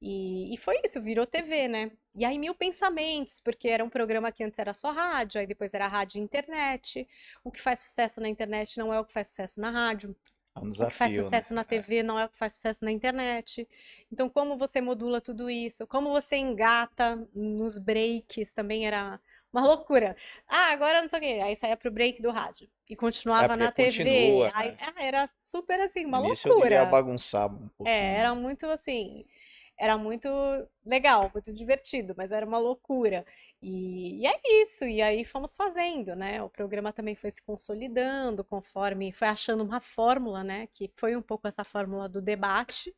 E foi isso, virou TV, né? E aí mil pensamentos, porque era um programa que antes era só rádio, aí depois era rádio e internet. O que faz sucesso na internet não é o que faz sucesso na rádio. É um O que faz desafio, né? sucesso na TV não é o que faz sucesso na internet. Então, como você modula tudo isso? Como você engata nos breaks? Também era uma loucura. Ah, agora não sei o quê. Aí saía pro break do rádio e É, continuava porque na TV. continua, Aí, né? era super assim, No uma início eu devia loucura. bagunçar um pouquinho, Era né? muito assim, era muito legal, muito divertido, mas era uma loucura. E é isso, e aí fomos fazendo, né? O programa também foi se consolidando conforme foi achando uma fórmula, né? Que foi um pouco essa fórmula do debate.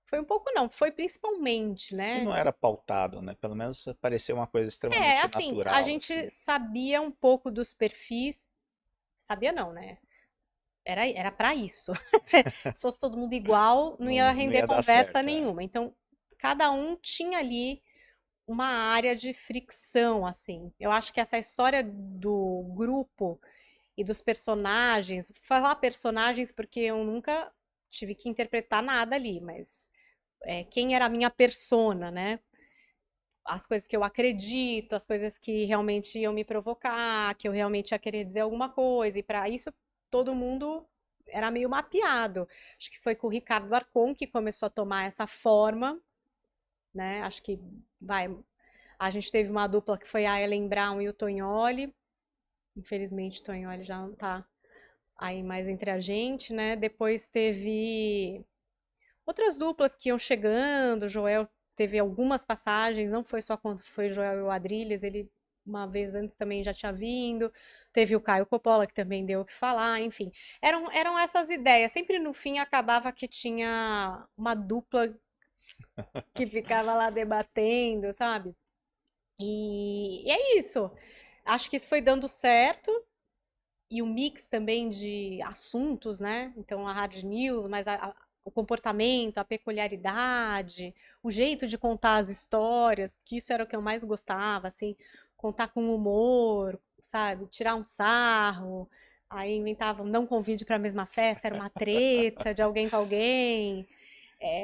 Foi um pouco não, foi principalmente, Que né? não era pautado, né? Pelo menos parecia uma coisa É, extremamente assim, a natural, gente assim. sabia um pouco dos perfis, sabia não, né? Era para isso. Se fosse todo mundo igual, não Não, ia não render ia dar conversa certo, é. nenhuma. Então, cada um tinha ali uma área de fricção, assim. Eu acho que essa história do grupo e dos personagens, vou falar personagens porque eu nunca tive que interpretar nada ali, mas quem era a minha persona, né? As coisas que eu acredito, as coisas que realmente iam me provocar, que eu realmente ia querer dizer alguma coisa, e para isso todo mundo era meio mapeado. Acho que foi com o Ricardo Arcon que começou a tomar essa forma, né? Acho que a gente teve uma dupla que foi a Ellen Brown e o Tonholi. Infelizmente, o Tonholi já não tá aí mais entre a gente, né? Depois teve outras duplas que iam chegando, o Joel teve algumas passagens, não foi só quando foi o Joel e o Adrilles, ele uma vez antes também já tinha vindo, teve o Caio Coppola, que também deu o que falar, enfim. Eram essas ideias, sempre no fim acabava que tinha uma dupla que ficava lá debatendo, sabe? E é isso. Acho que isso foi dando certo. E o mix também de assuntos, né? Então a hard news, mas o comportamento, a peculiaridade, o jeito de contar as histórias, que isso era o que eu mais gostava, assim, contar com humor, sabe? Tirar um sarro. Aí inventavam não convide para a mesma festa, era uma treta de alguém com alguém.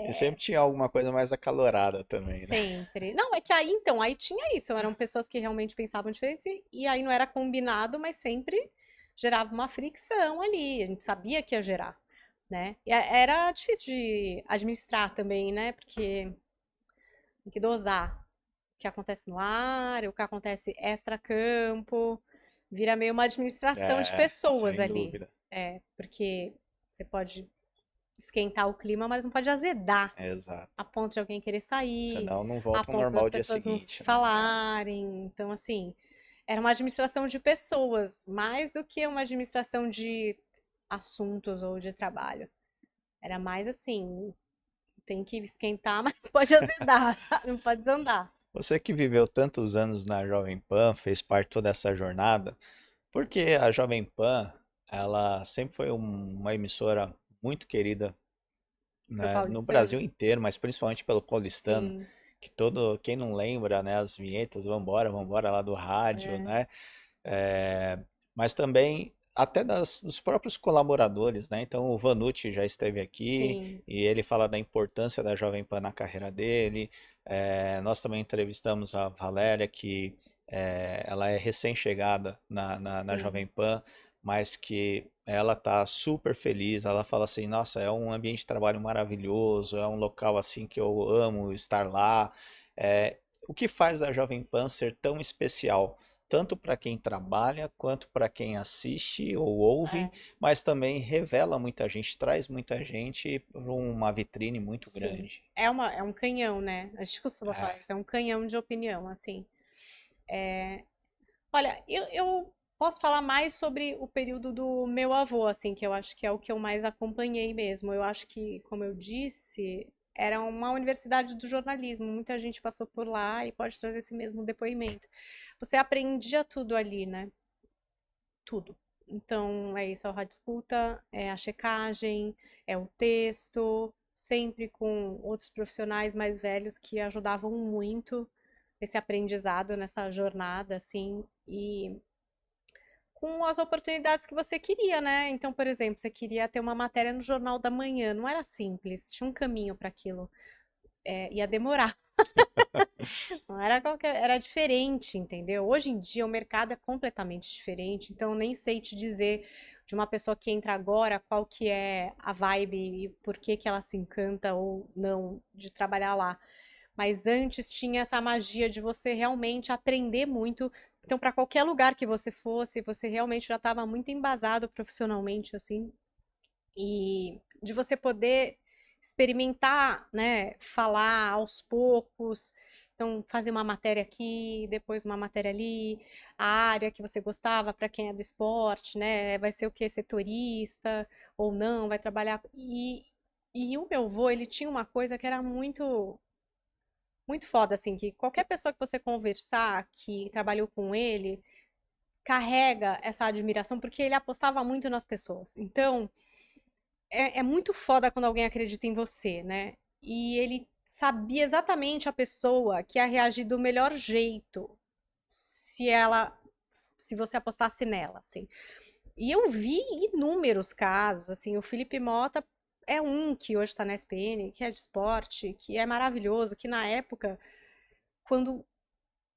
E É, sempre tinha alguma coisa mais acalorada também, né? sempre. Não, é que aí então, aí tinha isso, eram pessoas que realmente pensavam diferente e aí não era combinado, mas sempre gerava uma fricção ali, a gente sabia que ia gerar, né? E era difícil de administrar também, né? Porque tem que dosar o que acontece no ar, o que acontece extra-campo, vira meio uma administração de É, pessoas sem ali. dúvida. É, porque você pode esquentar o clima, mas não pode azedar Exato. a ponto de alguém querer sair, Senão não a volta ao ponto das normal o dia pessoas não se seguinte, né? falarem. Então, assim, era uma administração de pessoas, mais do que uma administração de assuntos ou de trabalho. Era mais assim, tem que esquentar, mas não pode azedar, não pode desandar. Você que viveu tantos anos na Jovem Pan, fez parte de toda essa jornada, porque a Jovem Pan, ela sempre foi uma emissora muito querida, Pro né, no paulistano? Brasil inteiro, mas principalmente pelo paulistano, Sim, que todo, quem não lembra, né, as vinhetas, vambora, vambora lá do rádio, é, né, mas também até dos próprios colaboradores, né? Então o Vanucci já esteve aqui sim, e ele fala da importância da Jovem Pan na carreira dele. Nós também entrevistamos a Valéria, que ela é recém-chegada na Jovem sim, Pan, mas que ela tá super feliz. Ela fala assim: Nossa, é um ambiente de trabalho maravilhoso, é um local assim que eu amo estar lá. O que faz da Jovem Pan ser tão especial? Tanto para quem trabalha quanto para quem assiste ou ouve, é, mas também revela muita gente, traz muita gente para uma vitrine muito sim. grande. É um canhão, né? A gente costuma falar É, isso, é um canhão de opinião, assim. Olha, eu posso falar mais sobre o período do meu avô, assim, que eu acho que é o que eu mais acompanhei mesmo. Eu acho que, como eu disse, era uma universidade do jornalismo. Muita gente passou por lá e pode trazer esse mesmo depoimento. Você aprendia tudo ali, né? Tudo. Então, é isso, é o rádio escuta, é a checagem, é o texto, sempre com outros profissionais mais velhos que ajudavam muito esse aprendizado nessa jornada, assim, e com as oportunidades que você queria, né? Então, por exemplo, você queria ter uma matéria no Jornal da Manhã, não era simples, tinha um caminho para aquilo, ia demorar, não era qualquer, era diferente, entendeu? Hoje em dia o mercado é completamente diferente, então eu nem sei te dizer de uma pessoa que entra agora qual que é a vibe e por que que ela se encanta ou não de trabalhar lá. Mas antes tinha essa magia de você realmente aprender muito. Então, para qualquer lugar que você fosse, você realmente já estava muito embasado profissionalmente, assim, e de você poder experimentar, né, falar aos poucos. Então, fazer uma matéria aqui, depois uma matéria ali, a área que você gostava, para quem é do esporte, né, vai ser o que? Setorista ou não, vai trabalhar. E o meu avô, ele tinha uma coisa que era muito foda, assim, que qualquer pessoa que você conversar que trabalhou com ele carrega essa admiração porque ele apostava muito nas pessoas. Então, é muito foda quando alguém acredita em você, né? E ele sabia exatamente a pessoa que ia reagir do melhor jeito se ela, se você apostasse nela, assim. E eu vi inúmeros casos, assim, o Felipe Mota é um que hoje está na SPN, que é de esporte, que é maravilhoso, que na época, quando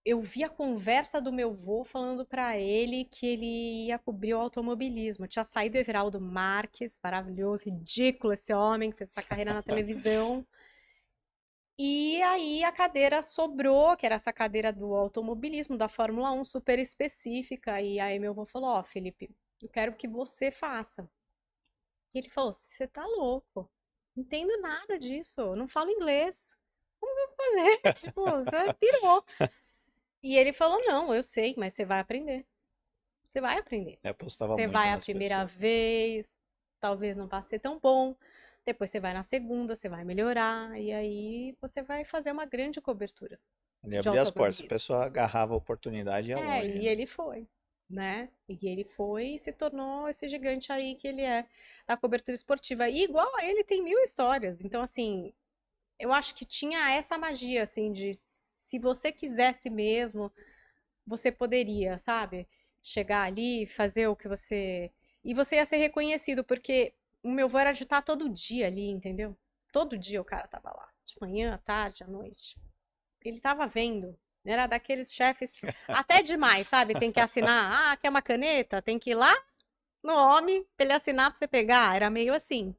eu vi a conversa do meu vô falando pra ele que ele ia cobrir o automobilismo. Tinha saído o Everaldo Marques, maravilhoso, ridículo esse homem que fez essa carreira na televisão. E aí a cadeira sobrou, que era essa cadeira do automobilismo, da Fórmula 1, super específica. E aí meu avô falou: Ó, Felipe, eu quero que você faça. E ele falou: Você tá louco? entendo nada disso, não falo inglês. Como que eu vou fazer? Tipo, você pirou. E ele falou, não, eu sei, mas você vai aprender. Você vai aprender. Eu apostava Você muito vai a nas primeira pessoas. vez, talvez não vá ser tão bom. Depois você vai na segunda, você vai melhorar. E aí você vai fazer uma grande cobertura Ele de abria as portas, a automobilismo. pessoa agarrava a oportunidade e ia É, longe, e né? ele foi, né? E ele foi e se tornou esse gigante aí que ele é da cobertura esportiva. E igual a ele tem mil histórias. Então, assim, eu acho que tinha essa magia, assim, de se você quisesse mesmo, você poderia, sabe? Chegar ali, fazer o que você. E você ia ser reconhecido, porque o meu avô era de estar todo dia ali, entendeu? Todo dia o cara tava lá. De manhã, à tarde, à noite. Ele tava vendo. Era daqueles chefes até demais, sabe? Tem que assinar. Ah, quer uma caneta? Tem que ir lá no homem pra ele assinar pra você pegar. Era meio assim.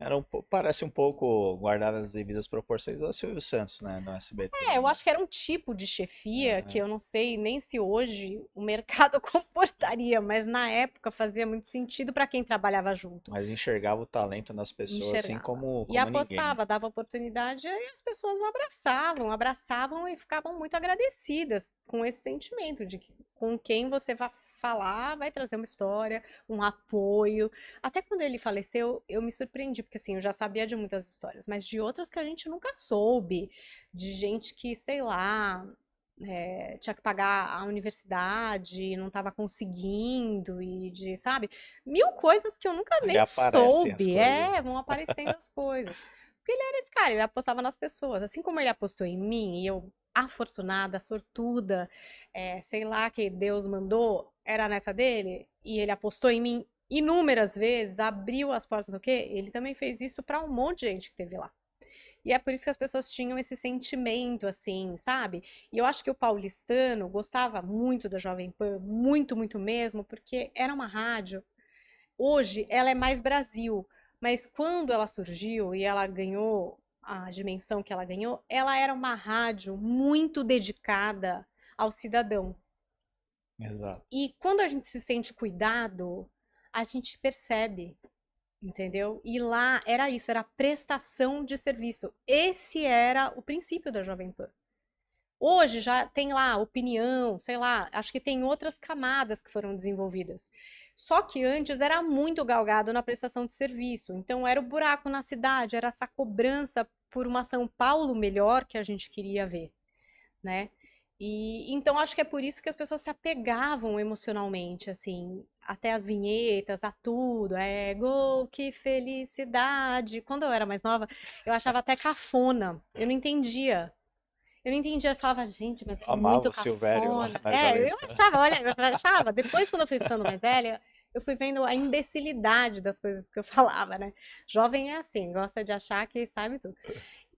Parece um pouco, guardadas as devidas proporções, do Silvio Santos, né? No SBT, É, eu né? acho que era um tipo de chefia que Aham. eu não sei nem se hoje o mercado comportaria, mas na época fazia muito sentido para quem trabalhava junto. Mas enxergava o talento nas pessoas, assim Enxergava. como, E como ninguém. apostava, dava oportunidade e as pessoas abraçavam, abraçavam e ficavam muito agradecidas com esse sentimento de que com quem você vai falar vai trazer uma história, um apoio. Até quando ele faleceu, eu me surpreendi, porque assim, eu já sabia de muitas histórias, mas de outras que a gente nunca soube, de gente que, sei lá, tinha que pagar a universidade, não estava conseguindo, e de, sabe? Mil coisas que eu nunca Ali nem aparecem as soube. coisas, É, né? vão aparecendo as coisas. Porque ele era esse cara, ele apostava nas pessoas. Assim como ele apostou em mim, e eu, afortunada, sortuda, sei lá, que Deus mandou, era a neta dele, e ele apostou em mim inúmeras vezes, abriu as portas do quê? Ele também fez isso para um monte de gente que teve lá. E é por isso que as pessoas tinham esse sentimento, assim, sabe? E eu acho que o paulistano gostava muito da Jovem Pan, muito, muito mesmo, porque era uma rádio. Hoje ela é mais Brasil, mas quando ela surgiu e ela ganhou a dimensão que ela ganhou, ela era uma rádio muito dedicada ao cidadão. Exato. E quando a gente se sente cuidado, a gente percebe, entendeu? E lá era isso, era prestação de serviço. Esse era o princípio da Jovem Pan. Hoje já tem lá opinião, sei lá, acho que tem outras camadas que foram desenvolvidas. Só que antes era muito galgado na prestação de serviço. Então era o buraco na cidade, era essa cobrança por uma São Paulo melhor que a gente queria ver, né? E então acho que é por isso que as pessoas se apegavam emocionalmente, assim, até as vinhetas, a tudo. É, gol, que felicidade. Quando eu era mais nova, eu achava até cafona. Eu não entendia. Eu não entendia, eu falava, gente, mas é Amava muito o Silvério lá cafona. na Jovem É, eu Pan. achava, olha, eu achava. Depois, quando eu fui ficando mais velha, eu fui vendo a imbecilidade das coisas que eu falava, né? Jovem é assim, gosta de achar que sabe tudo.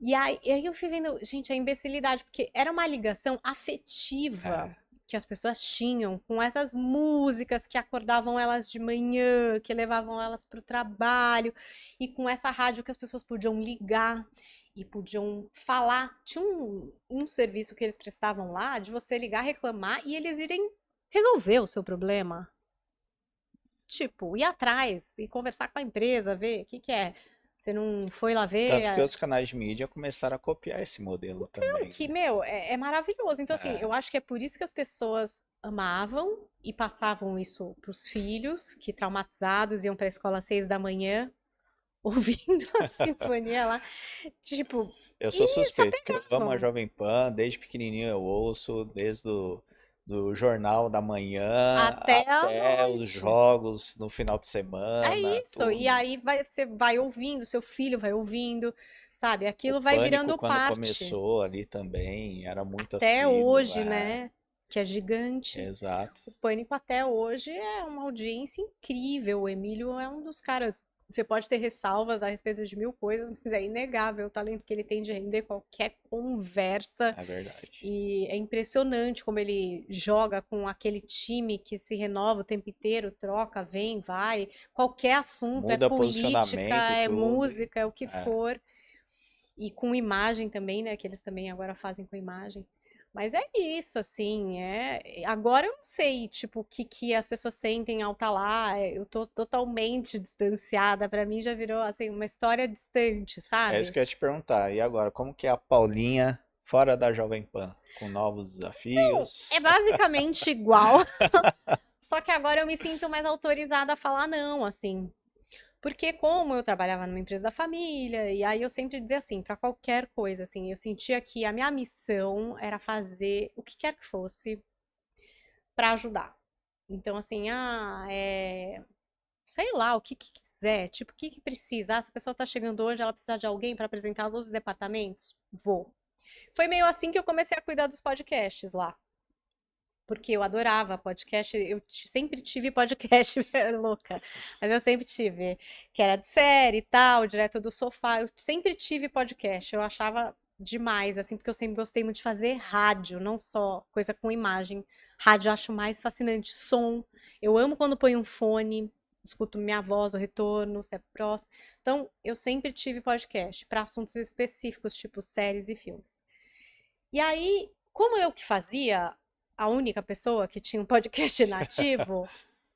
E aí eu fui vendo, gente, a imbecilidade, porque era uma ligação afetiva É, que as pessoas tinham com essas músicas que acordavam elas de manhã, que levavam elas para o trabalho, e com essa rádio que as pessoas podiam ligar e podiam falar. Tinha um serviço que eles prestavam lá de você ligar, reclamar e eles irem resolver o seu problema. Tipo, ir atrás e conversar com a empresa, ver o que que é. Você não foi lá ver? tanto que os canais de mídia começaram a copiar esse modelo Então, também, que, né? meu, é maravilhoso. Então, assim, É, eu acho que é por isso que as pessoas amavam e passavam isso pros filhos, que traumatizados iam pra escola às 6 da manhã, ouvindo a sinfonia lá. Tipo, eu sou e se suspeito, que eu amo a apegavam. Jovem Pan, desde pequenininho eu ouço, desde do Jornal da Manhã Até a até os noite. jogos no final de É semana, isso. E tudo. aí você vai ouvindo, seu filho vai ouvindo, sabe? O Aquilo vai Pânico, virando quando parte. começou ali também, era muito Até assíduo, hoje, né? Que é gigante. exato. O Pânico até hoje é uma audiência incrível. O Emílio é um dos caras. Você pode ter ressalvas a respeito de mil coisas, mas é inegável o talento que ele tem de render qualquer conversa. É verdade. E é impressionante como ele joga com aquele time que se renova o tempo inteiro, troca, vem, vai. Qualquer assunto, é Muda política, posicionamento, é tudo. música, é o que É, for. E com imagem também, né? Que eles também agora fazem com imagem. Mas é isso, assim, agora eu não sei, tipo, o que que as pessoas sentem ao estar lá, eu tô totalmente distanciada, pra mim já virou, assim, uma história distante, É isso sabe? que eu ia te perguntar. E agora, como que é a Paulinha fora da Jovem Pan? Com novos desafios? É basicamente igual, só que agora eu me sinto mais autorizada a falar não, assim. Porque como eu trabalhava numa empresa da família, e aí eu sempre dizia assim, para qualquer coisa, assim, eu sentia que a minha missão era fazer o que quer que fosse para ajudar. Então, assim, sei lá, o que que quiser, tipo, o que que precisa? Ah, se a pessoa tá chegando hoje, ela precisa de alguém para apresentar os departamentos? Vou. Foi meio assim que eu comecei a cuidar dos podcasts lá. Porque eu adorava podcast, sempre tive podcast, louca, mas eu sempre tive, que era de série e tal, direto do sofá, eu sempre tive podcast, eu achava demais, assim, porque eu sempre gostei muito de fazer rádio, não só coisa com imagem, rádio eu acho mais fascinante, som, eu amo quando põe um fone, escuto minha voz, o retorno, se é próximo, então eu sempre tive podcast, para assuntos específicos, tipo séries e filmes. E aí, como eu que fazia, a única pessoa que tinha um podcast nativo,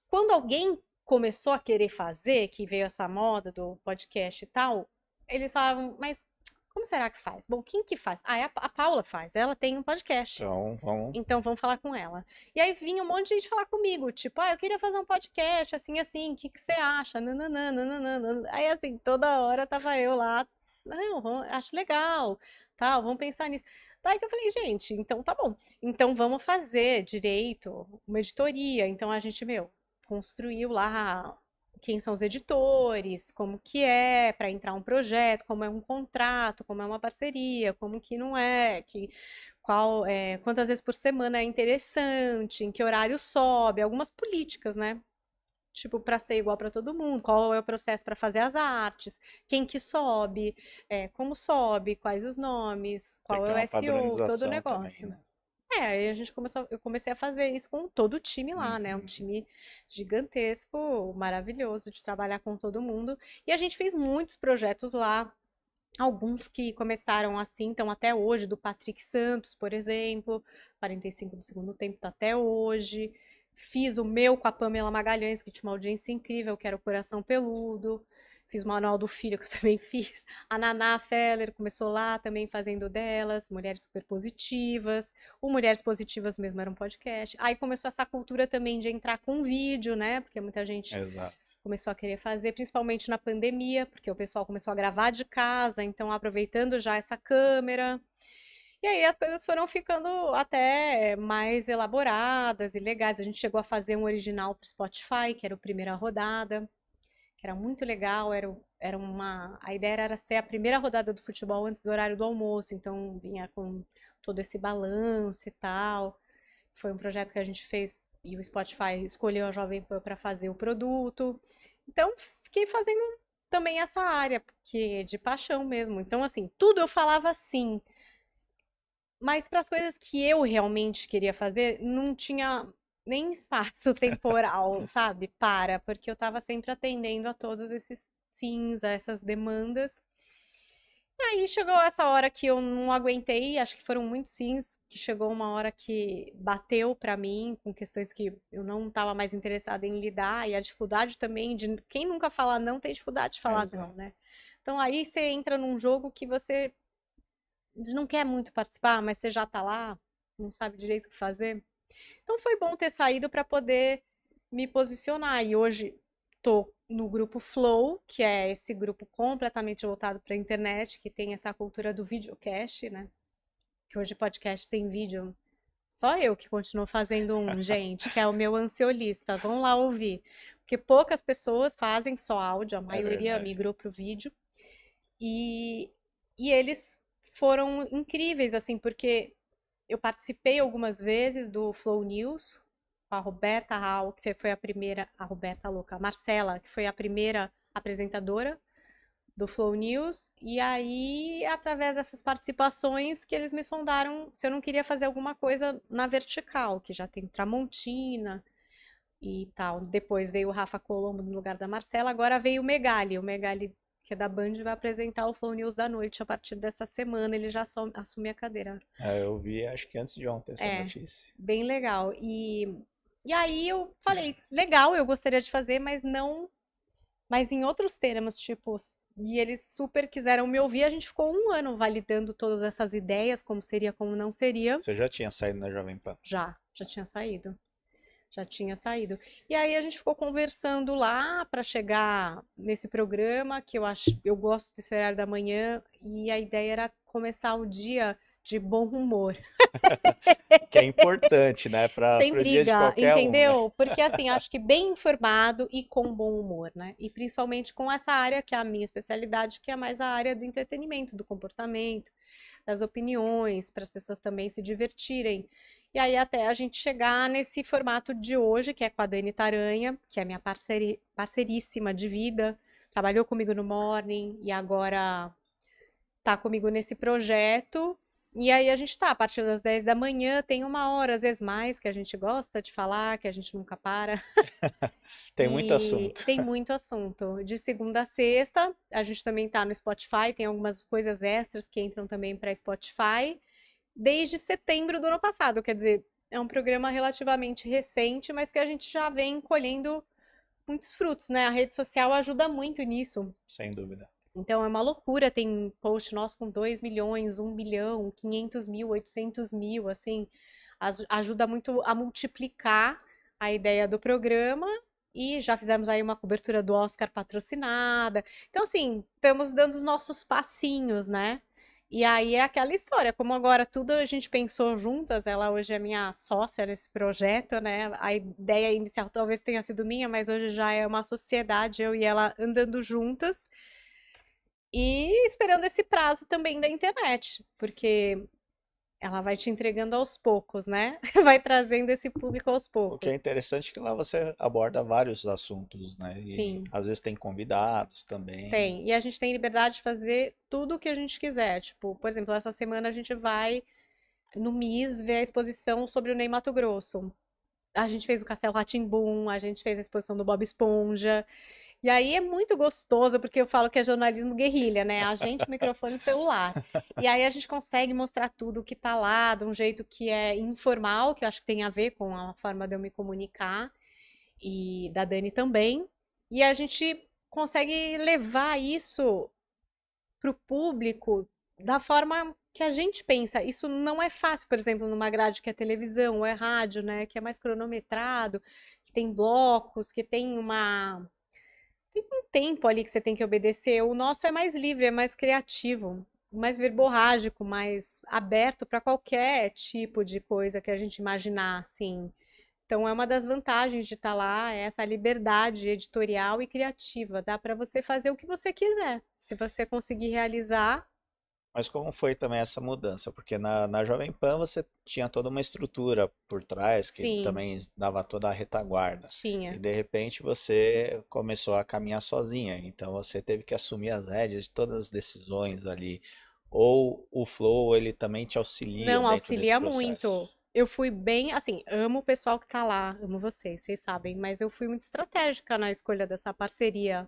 quando alguém começou a querer fazer, que veio essa moda do podcast e tal, eles falavam, mas como será que faz? Bom, quem que faz? Ah, a Paula faz, ela tem um podcast. Então, vamos. Então vamos falar com ela. E aí vinha um monte de gente falar comigo, tipo, eu queria fazer um podcast assim, assim, o que que você acha? Nananã, nananã. Aí assim, toda hora tava eu lá, não, acho legal, tal, vamos pensar nisso. Daí que eu falei, gente, então tá bom. Então vamos fazer direito uma editoria. Então a gente, construiu lá quem são os editores, como que é para entrar um projeto, como é um contrato, como é uma parceria, como que não é, quantas vezes por semana é interessante, em que horário sobe, algumas políticas, né? Tipo, para ser igual para todo mundo, qual é o processo para fazer as artes, quem que sobe, como sobe, quais os nomes, Tem que qual ter é o uma SEO, todo o padronização também, negócio. né? Aí eu comecei a fazer isso com todo o time lá, né? Um Uhum. time gigantesco, maravilhoso de trabalhar com todo mundo. E a gente fez muitos projetos lá, alguns que começaram assim, então até hoje, do Patrick Santos, por exemplo, 45 do segundo tempo, tá até hoje. Fiz o meu com a Pamela Magalhães, que tinha uma audiência incrível, que era o Coração Peludo. Fiz o Manual do Filho, que eu também fiz. A Naná Feller começou lá também fazendo delas, Mulheres Super Positivas. O Mulheres Positivas mesmo era um podcast. Aí começou essa cultura também de entrar com vídeo, né? Porque muita gente Exato. começou a querer fazer, principalmente na pandemia, porque o pessoal começou a gravar de casa, então aproveitando já essa câmera. E aí as coisas foram ficando até mais elaboradas e legais. A gente chegou a fazer um original para Spotify, que era a primeira rodada, que era muito legal, a ideia era ser a primeira rodada do futebol antes do horário do almoço, então vinha com todo esse balanço e tal. Foi um projeto que a gente fez e o Spotify escolheu a Jovem Pan para fazer o produto. Então, fiquei fazendo também essa área, porque de paixão mesmo. Então, assim, tudo eu falava sim, mas para as coisas que eu realmente queria fazer, não tinha nem espaço temporal, sabe? Porque eu estava sempre atendendo a todos esses sims, a essas demandas. Aí chegou essa hora que eu não aguentei, acho que foram muitos sims, que chegou uma hora que bateu pra mim com questões que eu não estava mais interessada em lidar, e a dificuldade também de quem nunca fala não tem dificuldade de falar não, Exato. né? Então aí você entra num jogo que você não quer muito participar, mas você já tá lá, não sabe direito o que fazer. Então foi bom ter saído para poder me posicionar. E hoje tô no grupo Flow, que é esse grupo completamente voltado para a internet, que tem essa cultura do videocast, né? Que hoje podcast sem vídeo, só eu que continuo fazendo um, gente, que é o meu ansiolista. Vão lá ouvir. Porque poucas pessoas fazem só áudio, a É maioria verdade. migrou para o vídeo. E, e eles foram incríveis, assim, porque eu participei algumas vezes do Flow News com a Roberta Hall, que foi a primeira, a Roberta louca, a Marcela, que foi a primeira apresentadora do Flow News, e aí, através dessas participações, que eles me sondaram se eu não queria fazer alguma coisa na vertical, que já tem Tramontina e tal. Depois veio o Rafa Colombo no lugar da Marcela, agora veio o Megali que é da Band, vai apresentar o Flow News da noite a partir dessa semana. Ele já assume a cadeira. Eu vi, acho que antes de ontem essa É, notícia. bem legal. E aí eu falei, legal, eu gostaria de fazer, mas não. Mas em outros termos, tipo, e eles super quiseram me ouvir. A gente ficou um ano validando todas essas ideias, como seria, como não seria. Você já tinha saído na Jovem Pan? Já tinha saído. Já tinha saído. E aí a gente ficou conversando lá para chegar nesse programa, que eu gosto de esperar da manhã, e a ideia era começar o dia de bom humor. Que é importante, né? Para Sem o dia de briga, qualquer um, né? entendeu? Porque assim, acho que bem informado e com bom humor, né? E principalmente com essa área que é a minha especialidade, que é mais a área do entretenimento, do comportamento, das opiniões, para as pessoas também se divertirem. E aí até a gente chegar nesse formato de hoje, que é com a Dani Taranha, que é minha parceiríssima de vida, trabalhou comigo no Morning e agora tá comigo nesse projeto. E aí a gente tá, a partir das 10 da manhã, tem uma hora, às vezes mais, que a gente gosta de falar, que a gente nunca para. Tem muito E assunto. tem muito assunto. De segunda a sexta, a gente também tá no Spotify, tem algumas coisas extras que entram também para Spotify, desde setembro do ano passado. Quer dizer, é um programa relativamente recente, mas que a gente já vem colhendo muitos frutos, né? A rede social ajuda muito nisso. Sem dúvida. Então é uma loucura, tem post nosso com 2 milhões, 1 milhão, 500 mil, 800 mil, assim, ajuda muito a multiplicar a ideia do programa e já fizemos aí uma cobertura do Oscar patrocinada. Então, assim, estamos dando os nossos passinhos, né? E aí é aquela história, como agora tudo a gente pensou juntas, ela hoje é minha sócia nesse projeto, né? A ideia inicial talvez tenha sido minha, mas hoje já é uma sociedade, eu e ela andando juntas. E esperando esse prazo também da internet, porque ela vai te entregando aos poucos, né? Vai trazendo esse público aos O que é poucos. interessante é que lá você aborda vários assuntos, né? E Sim, às vezes tem convidados também. tem. E a gente tem liberdade de fazer tudo o que a gente quiser. Tipo, por exemplo, essa semana a gente vai no MIS ver a exposição sobre o Ney Matogrosso. A gente fez o Castelo rá tim a gente fez a exposição do Bob Esponja. E aí é muito gostoso, porque eu falo que é jornalismo guerrilha, né? A gente, microfone e celular. E aí a gente consegue mostrar tudo que tá lá, de um jeito que é informal, que eu acho que tem a ver com a forma de eu me comunicar, e da Dani também. E a gente consegue levar isso pro público da forma que a gente pensa. Isso não é fácil, por exemplo, numa grade que é televisão ou é rádio, né? Que é mais cronometrado, que tem blocos, que tem um tempo ali que você tem que obedecer. O nosso é mais livre, é mais criativo, mais verborrágico, mais aberto para qualquer tipo de coisa que a gente imaginar, assim. Então é uma das vantagens de estar lá, é essa liberdade editorial e criativa. Dá para você fazer o que você quiser. Se você conseguir realizar, Mas como foi também essa mudança? Porque na Jovem Pan você tinha toda uma estrutura por trás que sim, também dava toda a retaguarda. E tinha. de repente você começou a caminhar sozinha. Então você teve que assumir as rédeas de todas as decisões ali. Ou o Flow, ele também te auxilia Não, dentro desse auxilia muito. processo. Eu fui bem, assim, amo o pessoal que tá lá, amo vocês sabem, mas eu fui muito estratégica na escolha dessa parceria,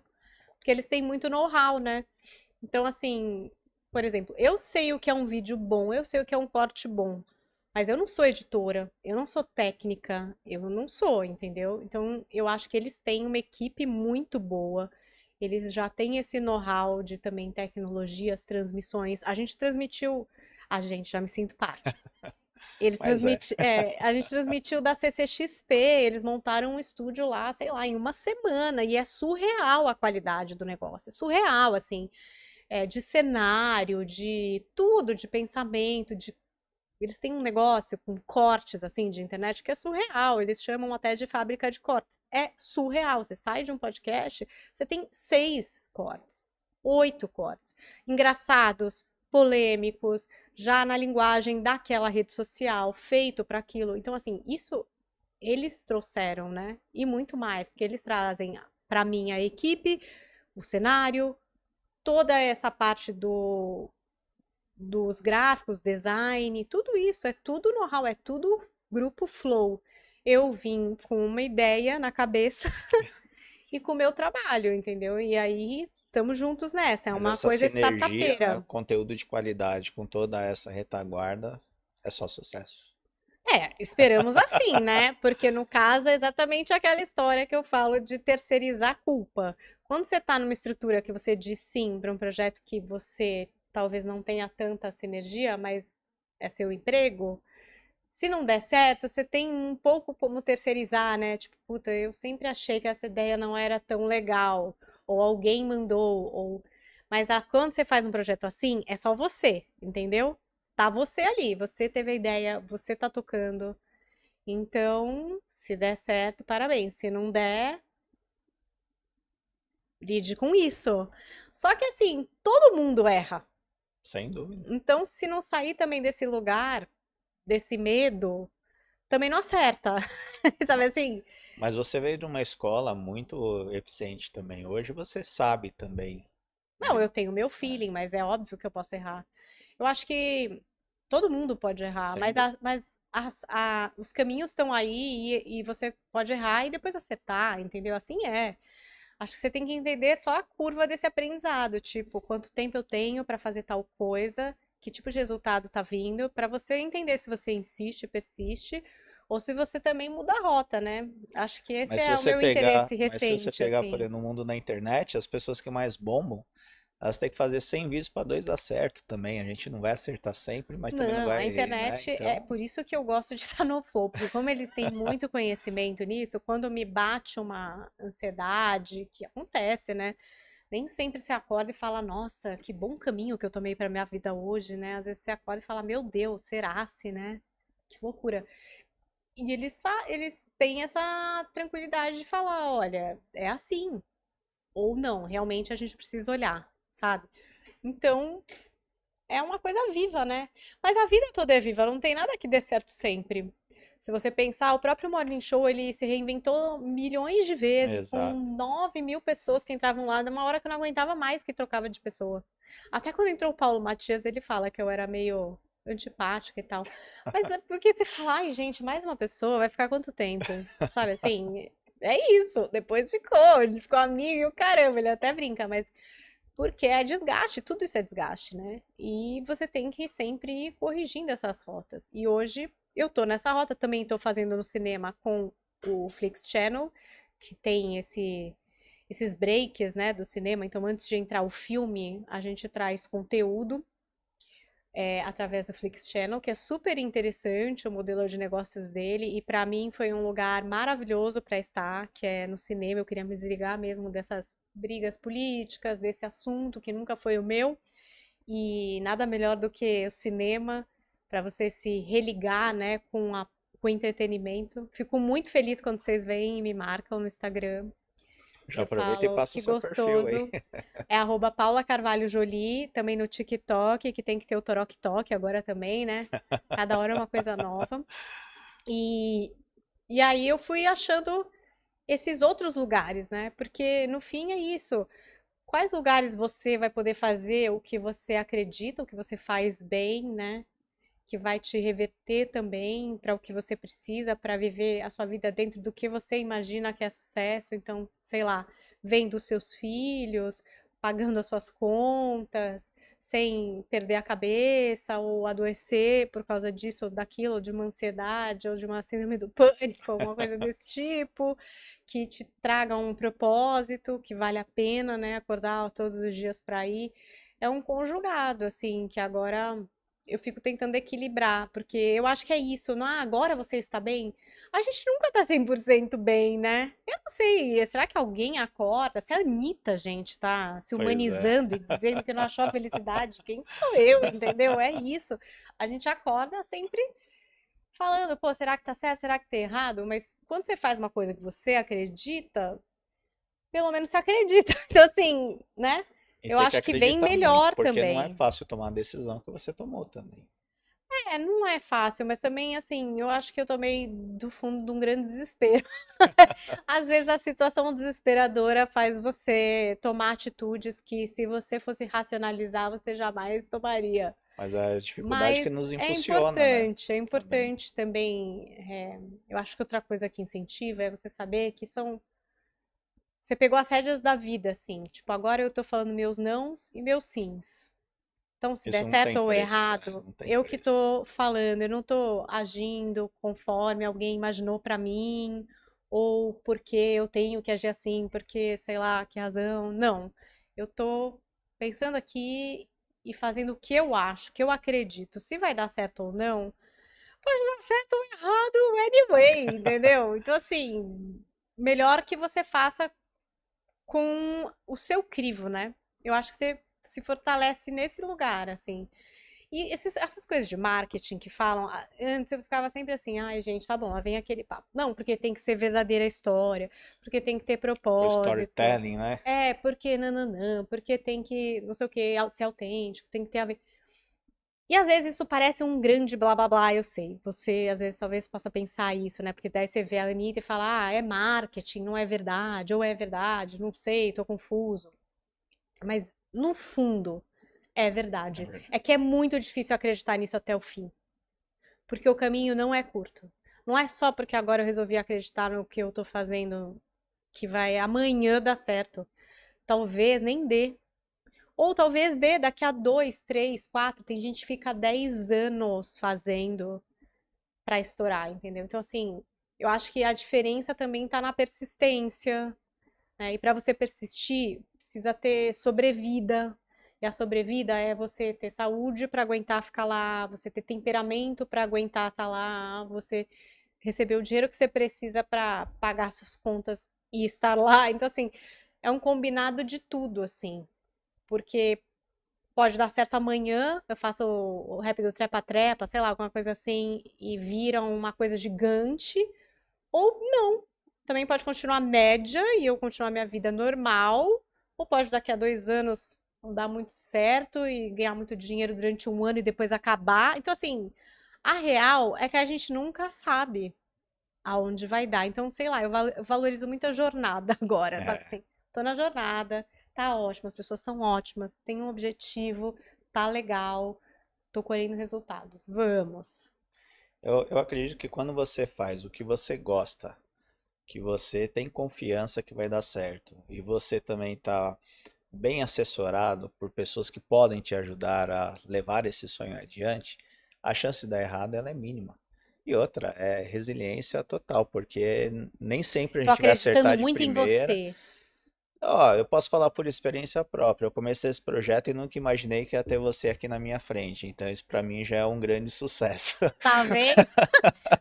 porque eles têm muito know-how, né? Então, assim, por exemplo, eu sei o que é um vídeo bom, eu sei o que é um corte bom, mas eu não sou editora, eu não sou técnica, eu não sou, entendeu? Então, eu acho que eles têm uma equipe muito boa, eles já têm esse know-how de também tecnologias, transmissões. A gente, já me sinto parte. Mas é. A gente transmitiu da CCXP, eles montaram um estúdio lá, sei lá, em uma semana, e é surreal a qualidade do negócio, é surreal, assim, de cenário, de tudo, de pensamento, eles têm um negócio com cortes, assim, de internet que é surreal, eles chamam até de fábrica de cortes, é surreal, você sai de um podcast, você tem 6 cortes, 8 cortes, engraçados, polêmicos, já na linguagem daquela rede social, feito para aquilo. Então, assim, isso eles trouxeram, né? E muito mais, porque eles trazem para mim a equipe, o cenário, toda essa parte dos gráficos, design, tudo isso, é tudo know-how, é tudo grupo Flow. Eu vim com uma ideia na cabeça e com o meu trabalho, entendeu? E aí estamos juntos nessa. É Mas uma essa coisa sinergia, startupeira. conteúdo de qualidade com toda essa retaguarda, é só sucesso. É, esperamos assim, né? Porque no caso é exatamente aquela história que eu falo de terceirizar a culpa. Quando você está numa estrutura que você diz sim para um projeto que você talvez não tenha tanta sinergia, mas é seu emprego, se não der certo, você tem um pouco como terceirizar, né? Tipo, puta, eu sempre achei que essa ideia não era tão legal, ou alguém mandou, ou. Mas quando você faz um projeto assim, é só você, entendeu? Tá você ali, você teve a ideia, você tá tocando. Então, se der certo, parabéns. Se não der, lide com isso. Só que assim, todo mundo erra. Sem dúvida. Então, se não sair também desse lugar, desse medo, também não acerta. Sabe assim? Mas você veio de uma escola muito eficiente também. Hoje você sabe também, Não, né? eu tenho meu É, feeling, mas é óbvio que eu posso errar. Eu acho que todo mundo pode errar, sem mas, dúvida. os caminhos estão aí e você pode errar e depois acertar, entendeu? Assim é. Acho que você tem que entender só a curva desse aprendizado, tipo, quanto tempo eu tenho para fazer tal coisa, que tipo de resultado tá vindo, para você entender se você insiste, persiste, ou se você também muda a rota, né? Acho que esse é o meu interesse Mas se você recente, pegar, por assim. exemplo, no mundo na internet, as pessoas que mais bombam, elas têm que fazer 100 vídeos para dois dar certo também. A gente não vai acertar sempre, mas também não Não, a vai, né? internet é Então, por isso que eu gosto de estar no Flow, porque como eles têm muito conhecimento nisso, quando me bate uma ansiedade, que acontece, né? Nem sempre você acorda e fala, nossa, que bom caminho que eu tomei para minha vida hoje, né? Às vezes você acorda e fala, meu Deus, será se, né? Que loucura. E eles têm essa tranquilidade de falar, olha, é assim. Ou não, realmente a gente precisa olhar, sabe? Então, é uma coisa viva, né? Mas a vida toda é viva, não tem nada que dê certo sempre. Se você pensar, o próprio Morning Show, ele se reinventou milhões de vezes, com exato. 9.000 pessoas que entravam lá, de uma hora que eu não aguentava mais que trocava de pessoa. Até quando entrou o Paulo Matias, ele fala que eu era meio antipática e tal. Mas é porque você fala, ai, gente, mais uma pessoa, vai ficar quanto tempo? Sabe assim? É isso. Depois ficou, ele ficou amigo e o caramba, ele até brinca, mas porque é desgaste, tudo isso é desgaste, né? E você tem que sempre ir corrigindo essas rotas. E hoje eu tô nessa rota, também tô fazendo no cinema com o Flix Channel, que tem esses breaks, né, do cinema. Então, antes de entrar o filme, a gente traz conteúdo através do Flix Channel, que é super interessante o modelo de negócios dele, e para mim foi um lugar maravilhoso para estar, que é no cinema. Eu queria me desligar mesmo dessas brigas políticas, desse assunto que nunca foi o meu, e nada melhor do que o cinema para você se religar, né, com o entretenimento. Fico muito feliz quando vocês vêm e me marcam no Instagram. Já Eu aproveita e falo passa o que seu perfil aí. gostoso. É arroba Paula Carvalho Jolie, também no TikTok, que tem que ter o Torok Tok agora também, né? Cada hora é uma coisa nova. E, e aí eu fui achando esses outros lugares, né? Porque no fim é isso. Quais lugares você vai poder fazer o que você acredita, o que você faz bem, né? Que vai te reverter também para o que você precisa para viver a sua vida dentro do que você imagina que é sucesso. Então, sei lá, vendo os seus filhos, pagando as suas contas, sem perder a cabeça ou adoecer por causa disso ou daquilo, ou de uma ansiedade ou de uma síndrome do pânico, alguma coisa desse tipo, que te traga um propósito, que vale a pena, né, acordar todos os dias para ir. É um conjugado, assim, que agora eu fico tentando equilibrar, porque eu acho que é isso, não é agora você está bem? A gente nunca tá 100% bem, né? Eu não sei, será que alguém acorda? Se a Anitta, gente, tá se Pois é. humanizando e dizendo que não achou a felicidade, quem sou eu, entendeu? É isso. A gente acorda sempre falando, pô, será que tá certo? Será que tá errado? Mas quando você faz uma coisa que você acredita, pelo menos você acredita. Então, assim, né? E Eu tem que acho que vem acreditar muito, melhor porque não é também. fácil tomar a decisão que você tomou também. É, não é fácil, mas também, assim, eu acho que eu tomei do fundo de um grande desespero. Às vezes a situação desesperadora faz você tomar atitudes que, se você fosse racionalizar, você jamais tomaria. Mas é a dificuldade que Mas nos impulsiona, né? é Também. importante também. Eu acho que outra coisa que incentiva é você saber que são Você pegou as rédeas da vida, assim. Tipo, agora eu tô falando meus nãos e meus sims. Então, se der Isso não certo tem ou preço, errado, não tem eu que preço. tô falando, eu não tô agindo conforme alguém imaginou pra mim, ou porque eu tenho que agir assim, porque sei lá, que razão. Não. Eu tô pensando aqui e fazendo o que eu acho, o que eu acredito. Se vai dar certo ou não, pode dar certo ou errado anyway, entendeu? Então, assim, melhor que você faça com o seu crivo, né? Eu acho que você se fortalece nesse lugar, assim. E essas coisas de marketing que falam, antes eu ficava sempre assim, ai gente, tá bom, lá vem aquele papo. Não, porque tem que ser verdadeira história, porque tem que ter O propósito. storytelling, né? É, porque nananã, porque tem que, não sei o que, ser autêntico, tem que ter a ver. E às vezes isso parece um grande blá blá blá, eu sei. Você às vezes talvez possa pensar isso, né? Porque daí você vê a Anitta e fala, é marketing, não é verdade, ou é verdade, não sei, tô confuso. Mas no fundo é É verdade. É verdade. que é muito difícil acreditar nisso até o fim, porque o caminho não é curto. Não é só porque agora eu resolvi acreditar no que eu tô fazendo que vai amanhã dar certo. Talvez nem dê. Ou talvez dê daqui a 2, 3, 4. Tem gente que fica 10 anos fazendo pra estourar, entendeu? Então, assim, eu acho que a diferença também tá na persistência, né? E para você persistir, precisa ter sobrevida. E a sobrevida é você ter saúde para aguentar ficar lá, você ter temperamento para aguentar estar lá, você receber o dinheiro que você precisa para pagar suas contas e estar lá. Então, assim, é um combinado de tudo, assim. Porque pode dar certo amanhã, eu faço o rap do trepa-trepa, sei lá, alguma coisa assim, e vira uma coisa gigante, ou não. Também pode continuar média e eu continuar minha vida normal, ou pode daqui a 2 anos não dar muito certo e ganhar muito dinheiro durante um ano e depois acabar. Então, assim, a real é que a gente nunca sabe aonde vai dar. Então, sei lá, eu valorizo muito a jornada agora, sabe É. assim? Tô na jornada, tá ótimo, as pessoas são ótimas, tem um objetivo, tá legal, tô colhendo resultados. Vamos. Eu acredito que quando você faz o que você gosta, que você tem confiança que vai dar certo, e você também está bem assessorado por pessoas que podem te ajudar a levar esse sonho adiante, a chance de dar errado ela é mínima. E outra, é resiliência total, porque nem sempre a Tô gente vai acreditando acertar de muito em primeira. você. Ó, eu posso falar por experiência própria. Eu comecei esse projeto e nunca imaginei que ia ter você aqui na minha frente. Então isso para mim já é um grande sucesso. Tá vendo?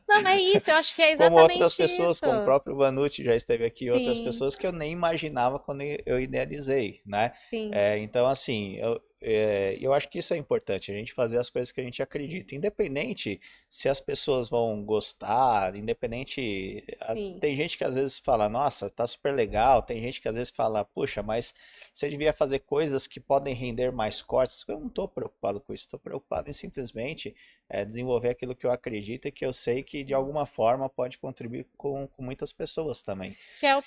Não, é isso, eu acho que é Como outras exatamente pessoas, isso. como o próprio Vanucci já esteve aqui, outras Sim, pessoas que eu nem imaginava quando eu idealizei, né? sim, Então, assim, eu acho que isso é importante, a gente fazer as coisas que a gente acredita, independente se as pessoas vão gostar, independente. sim. Tem gente que às vezes fala, nossa, tá super legal, tem gente que às vezes fala, puxa, mas você devia fazer coisas que podem render mais cortes. Eu não estou preocupado com isso, estou preocupado em simplesmente desenvolver aquilo que eu acredito e que eu sei que de Sim. alguma forma pode contribuir com muitas pessoas também. Que é o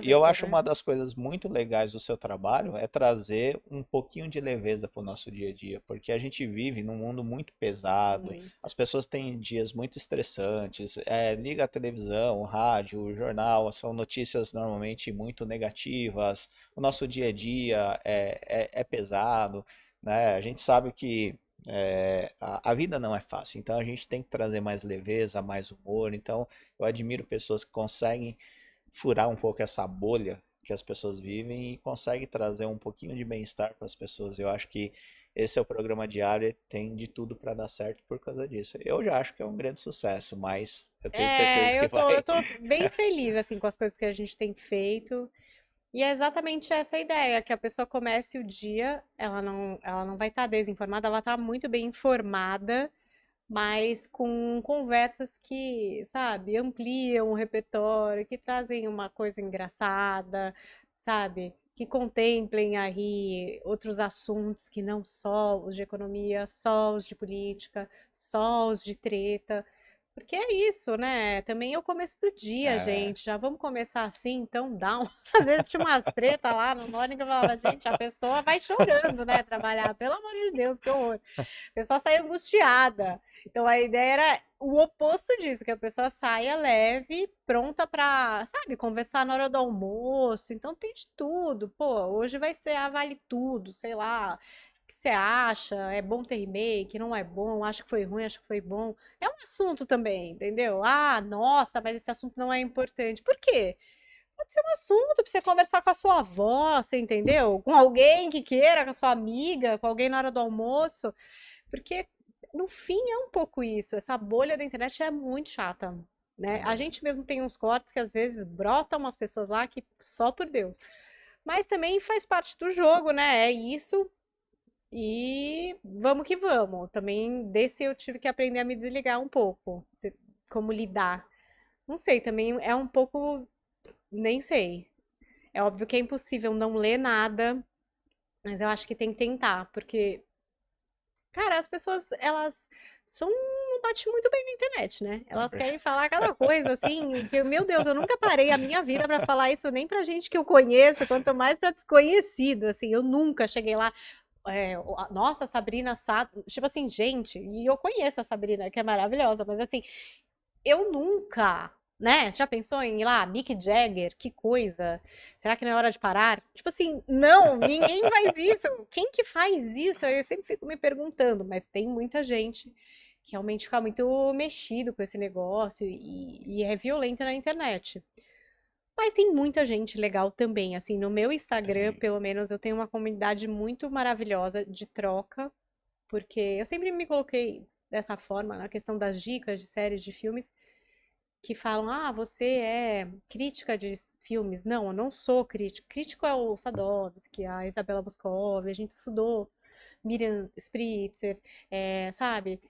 E eu propósito, acho né? uma das coisas muito legais do seu trabalho é trazer um pouquinho de leveza para o nosso dia a dia, porque a gente vive num mundo muito pesado, Muito. as pessoas têm dias muito estressantes, liga a televisão, o rádio, o jornal, são notícias normalmente muito negativas, o nosso dia a dia é pesado, né? A gente sabe que a vida não é fácil, então a gente tem que trazer mais leveza, mais humor. Então eu admiro pessoas que conseguem furar um pouco essa bolha que as pessoas vivem e conseguem trazer um pouquinho de bem-estar para as pessoas. Eu acho que esse é o programa diário e tem de tudo para dar certo por causa disso. Eu já acho que é um grande sucesso, mas eu tenho certeza É, que eu vai. tô bem feliz, assim, com as coisas que a gente tem feito. E é exatamente essa a ideia, que a pessoa comece o dia, ela não vai estar desinformada, ela está muito bem informada, mas com conversas que, sabe, ampliam o repertório, que trazem uma coisa engraçada, sabe? Que contemplem aí outros assuntos que não só os de economia, só os de política, só os de treta. Porque é isso, né? Também é o começo do dia, É, gente. Já vamos começar assim, então dá um... Às vezes tinha umas treta lá no Mônica, eu falava, gente, a pessoa vai chorando, né? Trabalhar, pelo amor de Deus, que horror. A pessoa sai angustiada. Então a ideia era o oposto disso, que a pessoa saia leve, pronta pra, sabe, conversar na hora do almoço. Então tem de tudo. Pô, hoje vai estrear Vale Tudo, sei lá. O que você acha? É bom ter remake? Não é bom? Acho que foi ruim, acho que foi bom. É um assunto também, entendeu? Ah, nossa, mas esse assunto não é importante. Por quê? Pode ser um assunto pra você conversar com a sua avó, você entendeu? Com alguém que queira, com a sua amiga, com alguém na hora do almoço. Porque, no fim, é um pouco isso. Essa bolha da internet é muito chata, É né? A verdade. gente mesmo tem uns cortes que às vezes brotam umas pessoas lá que só por Deus. Mas também faz parte do jogo, né? É isso. E vamos que vamos. Também desse eu tive que aprender a me desligar um pouco. Como lidar. Não sei, também é um pouco. Nem sei. É óbvio que é impossível não ler nada, mas eu acho que tem que tentar, porque cara, as pessoas, elas são não bate muito bem na internet, né? É Elas verdade. querem falar cada coisa, assim, que, meu Deus, eu nunca parei a minha vida pra falar isso nem pra gente que eu conheço, quanto mais pra desconhecido, assim, eu nunca cheguei lá, nossa, Sabrina Sato, tipo assim, gente, e eu conheço a Sabrina, que é maravilhosa, mas assim, eu nunca, né? Você já pensou em ir lá, Mick Jagger? Que coisa. Será que não é hora de parar? Tipo assim, não, ninguém faz isso. Quem que faz isso? Eu sempre fico me perguntando, mas tem muita gente que realmente fica muito mexido com esse negócio e é violento na internet. Mas tem muita gente legal também. Assim, no meu Instagram, Tem. pelo menos, eu tenho uma comunidade muito maravilhosa de troca, porque eu sempre me coloquei dessa forma, na questão das dicas de séries, de filmes que falam: ah, você é crítica de filmes. Não, eu não sou crítico. Crítico é o Sadovski, a Isabela Boscov, a gente estudou Miriam Spritzer, sabe?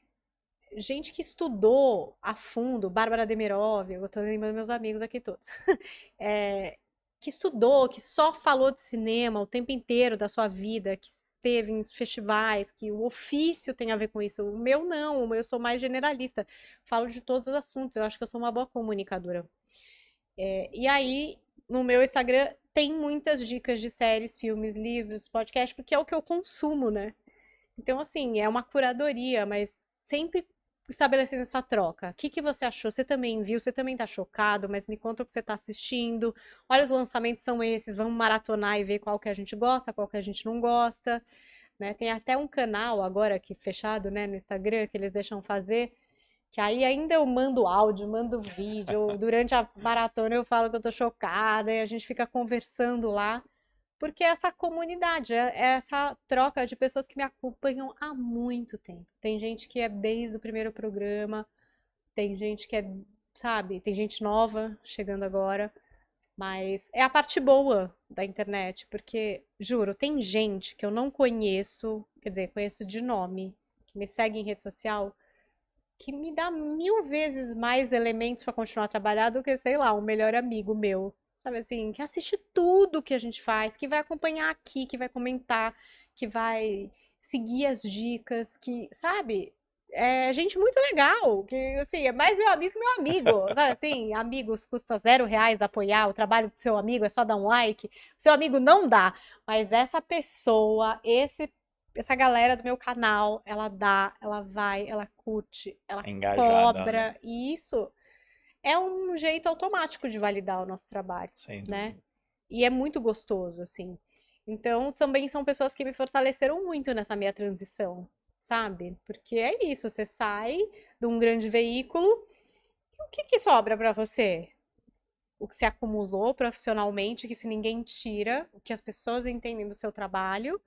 Gente que estudou a fundo, Bárbara Demirov, eu tô lembrando meus amigos aqui todos, é, que estudou, que só falou de cinema o tempo inteiro da sua vida, que esteve em festivais, que o ofício tem a ver com isso. O meu não, o meu eu sou mais generalista, falo de todos os assuntos, eu acho que eu sou uma boa comunicadora. E aí, no meu Instagram, tem muitas dicas de séries, filmes, livros, podcast, porque é o que eu consumo, né? Então, assim, é uma curadoria, mas sempre estabelecendo essa troca. O que que você achou? Você também viu? Você também tá chocado? Mas me conta o que você tá assistindo. Olha, os lançamentos são esses. Vamos maratonar e ver qual que a gente gosta, qual que a gente não gosta, né? Tem até um canal agora aqui fechado, né, no Instagram, que eles deixam fazer. Que aí ainda eu mando áudio, mando vídeo. Durante a maratona eu falo que eu tô chocada e a gente fica conversando lá. Porque é essa comunidade, é essa troca de pessoas que me acompanham há muito tempo. Tem gente que é desde o primeiro programa, tem gente que é, sabe, tem gente nova chegando agora, mas é a parte boa da internet, porque, juro, tem gente que eu não conheço, quer dizer, conheço de nome, que me segue em rede social, que me dá 1000 vezes mais elementos para continuar a trabalhar do que, sei lá, um melhor amigo meu. Sabe assim, que assiste tudo que a gente faz, que vai acompanhar aqui, que vai comentar, que vai seguir as dicas, que, sabe? É gente muito legal, que assim, é mais meu amigo que meu amigo, sabe assim? Amigos, custa R$ 0 apoiar o trabalho do seu amigo, é só dar um like. O seu amigo não dá, mas essa pessoa, essa galera do meu canal, ela dá, ela vai, ela curte, ela É engajada, né? cobra, e isso é um jeito automático de validar o nosso trabalho, Sem né? dúvida. E é muito gostoso, assim. Então, também são pessoas que me fortaleceram muito nessa minha transição, sabe? Porque é isso, você sai de um grande veículo, e o que que sobra pra você? O que você acumulou profissionalmente, que isso ninguém tira, o que as pessoas entendem do seu trabalho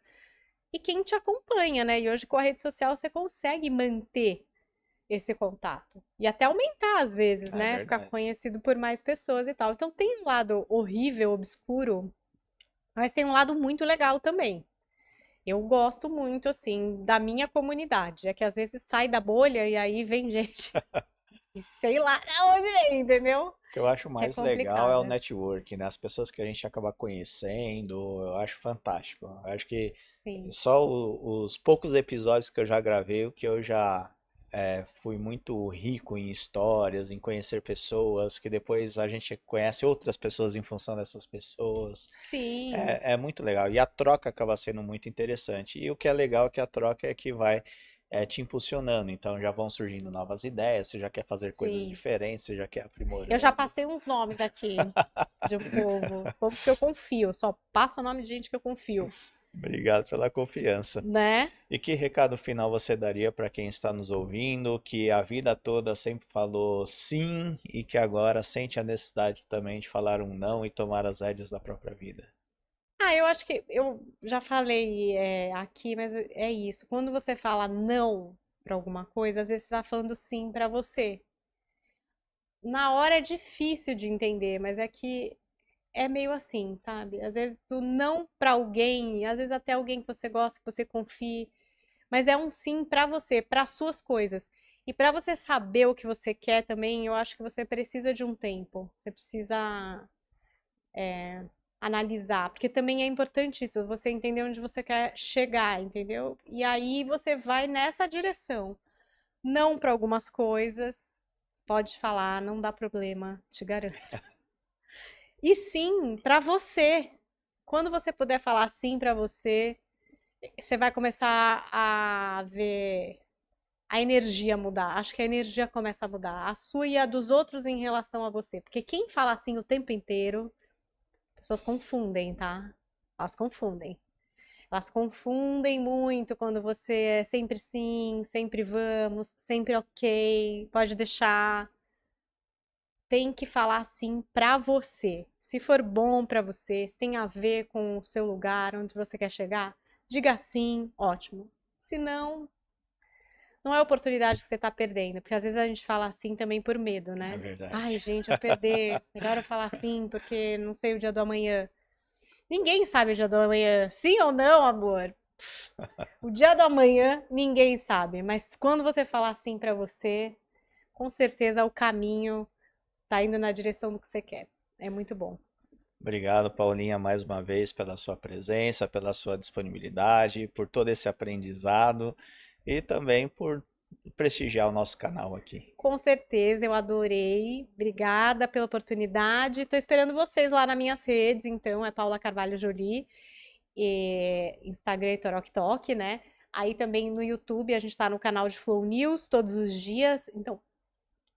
e quem te acompanha, né? E hoje com a rede social você consegue manter esse contato e até aumentar às vezes, É né? Ficar verdade. conhecido por mais pessoas e tal. Então tem um lado horrível, obscuro, mas tem um lado muito legal também. Eu gosto muito, assim, da minha comunidade. É que às vezes sai da bolha e aí vem gente e sei lá de onde vem, entendeu? O que eu acho Que é mais legal é o complicada. network, né? As pessoas que a gente acaba conhecendo, eu acho fantástico. Eu acho que Sim. só os poucos episódios que eu já gravei, o que eu já fui muito rico em histórias, em conhecer pessoas, que depois a gente conhece outras pessoas em função dessas pessoas. Sim. É muito legal. E a troca acaba sendo muito interessante. E o que é legal é que a troca é que vai te impulsionando. Então já vão surgindo novas ideias, você já quer fazer coisas Sim. diferentes, você já quer Eu já aprimorando. passei uns nomes aqui de um povo que eu confio, só passo o nome de gente que eu confio, Obrigado pela confiança. né? E que recado final você daria para quem está nos ouvindo, que a vida toda sempre falou sim e que agora sente a necessidade também de falar um não e tomar as rédeas da própria vida? Ah, eu acho que eu já falei aqui, mas é isso. Quando você fala não pra alguma coisa, às vezes você tá falando sim pra você. Na hora é difícil de entender, mas é que é meio assim, sabe? Às vezes tu não pra alguém, às vezes até alguém que você gosta, que você confie, mas é um sim pra você, para suas coisas. E pra você saber o que você quer também, eu acho que você precisa de um tempo. Você precisa analisar, porque também é importante isso, você entender onde você quer chegar, entendeu? E aí você vai nessa direção. Não para algumas coisas, pode falar, não dá problema, te garanto. E sim, para você. Quando você puder falar sim para você, você vai começar a ver a energia mudar. Acho que a energia começa a mudar, a sua e a dos outros em relação a você. Porque quem fala assim o tempo inteiro, pessoas confundem, tá? Elas confundem. Elas confundem muito quando você é sempre sim, sempre vamos, sempre ok, pode deixar. Tem que falar sim pra você. Se for bom pra você, se tem a ver com o seu lugar, onde você quer chegar, diga sim, ótimo. Se não, não é oportunidade que você tá perdendo, porque às vezes a gente fala assim também por medo, É né? Ai, verdade. gente, eu perder, melhor eu falar sim, porque não sei o dia do amanhã. Ninguém sabe o dia do amanhã. Sim ou não, amor? O dia do amanhã ninguém sabe, mas quando você falar assim pra você, com certeza o caminho tá indo na direção do que você quer. É muito bom. Obrigado, Paulinha, mais uma vez pela sua presença, pela sua disponibilidade, por todo esse aprendizado e também por prestigiar o nosso canal aqui. Com certeza, eu adorei. Obrigada pela oportunidade. Estou esperando vocês lá nas minhas redes, então, é Paula Carvalho Jolie, Instagram e Torok Tok, né? Aí também no YouTube, a gente está no canal de Flow News todos os dias. Então,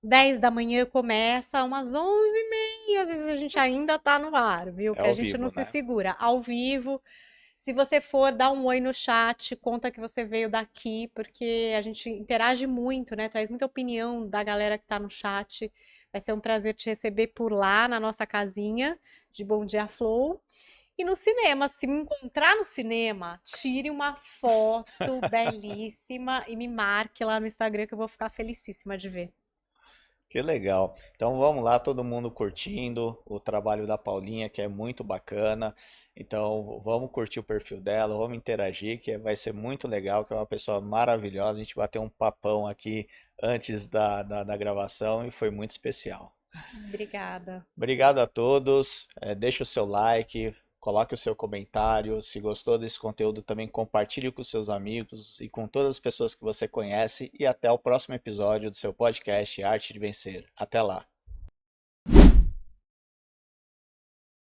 10 da manhã começa, umas 11h30, às vezes a gente ainda tá no ar, viu? É Que a ao gente não vivo, se né? segura. Ao vivo, se você for, dá um oi no chat, conta que você veio daqui, porque a gente interage muito, né? Traz muita opinião da galera que tá no chat. Vai ser um prazer te receber por lá, na nossa casinha de Bom Dia Flow. E no cinema, se me encontrar no cinema, tire uma foto belíssima e me marque lá no Instagram que eu vou ficar felicíssima de ver. Que legal. Então vamos lá, todo mundo curtindo o trabalho da Paulinha, que é muito bacana. Então vamos curtir o perfil dela, vamos interagir, que vai ser muito legal, que é uma pessoa maravilhosa. A gente bateu um papão aqui antes da gravação e foi muito especial. Obrigada. Obrigado a todos. Deixe o seu like, coloque o seu comentário. Se gostou desse conteúdo, também compartilhe com seus amigos e com todas as pessoas que você conhece. E até o próximo episódio do seu podcast Arte de Vencer. Até lá.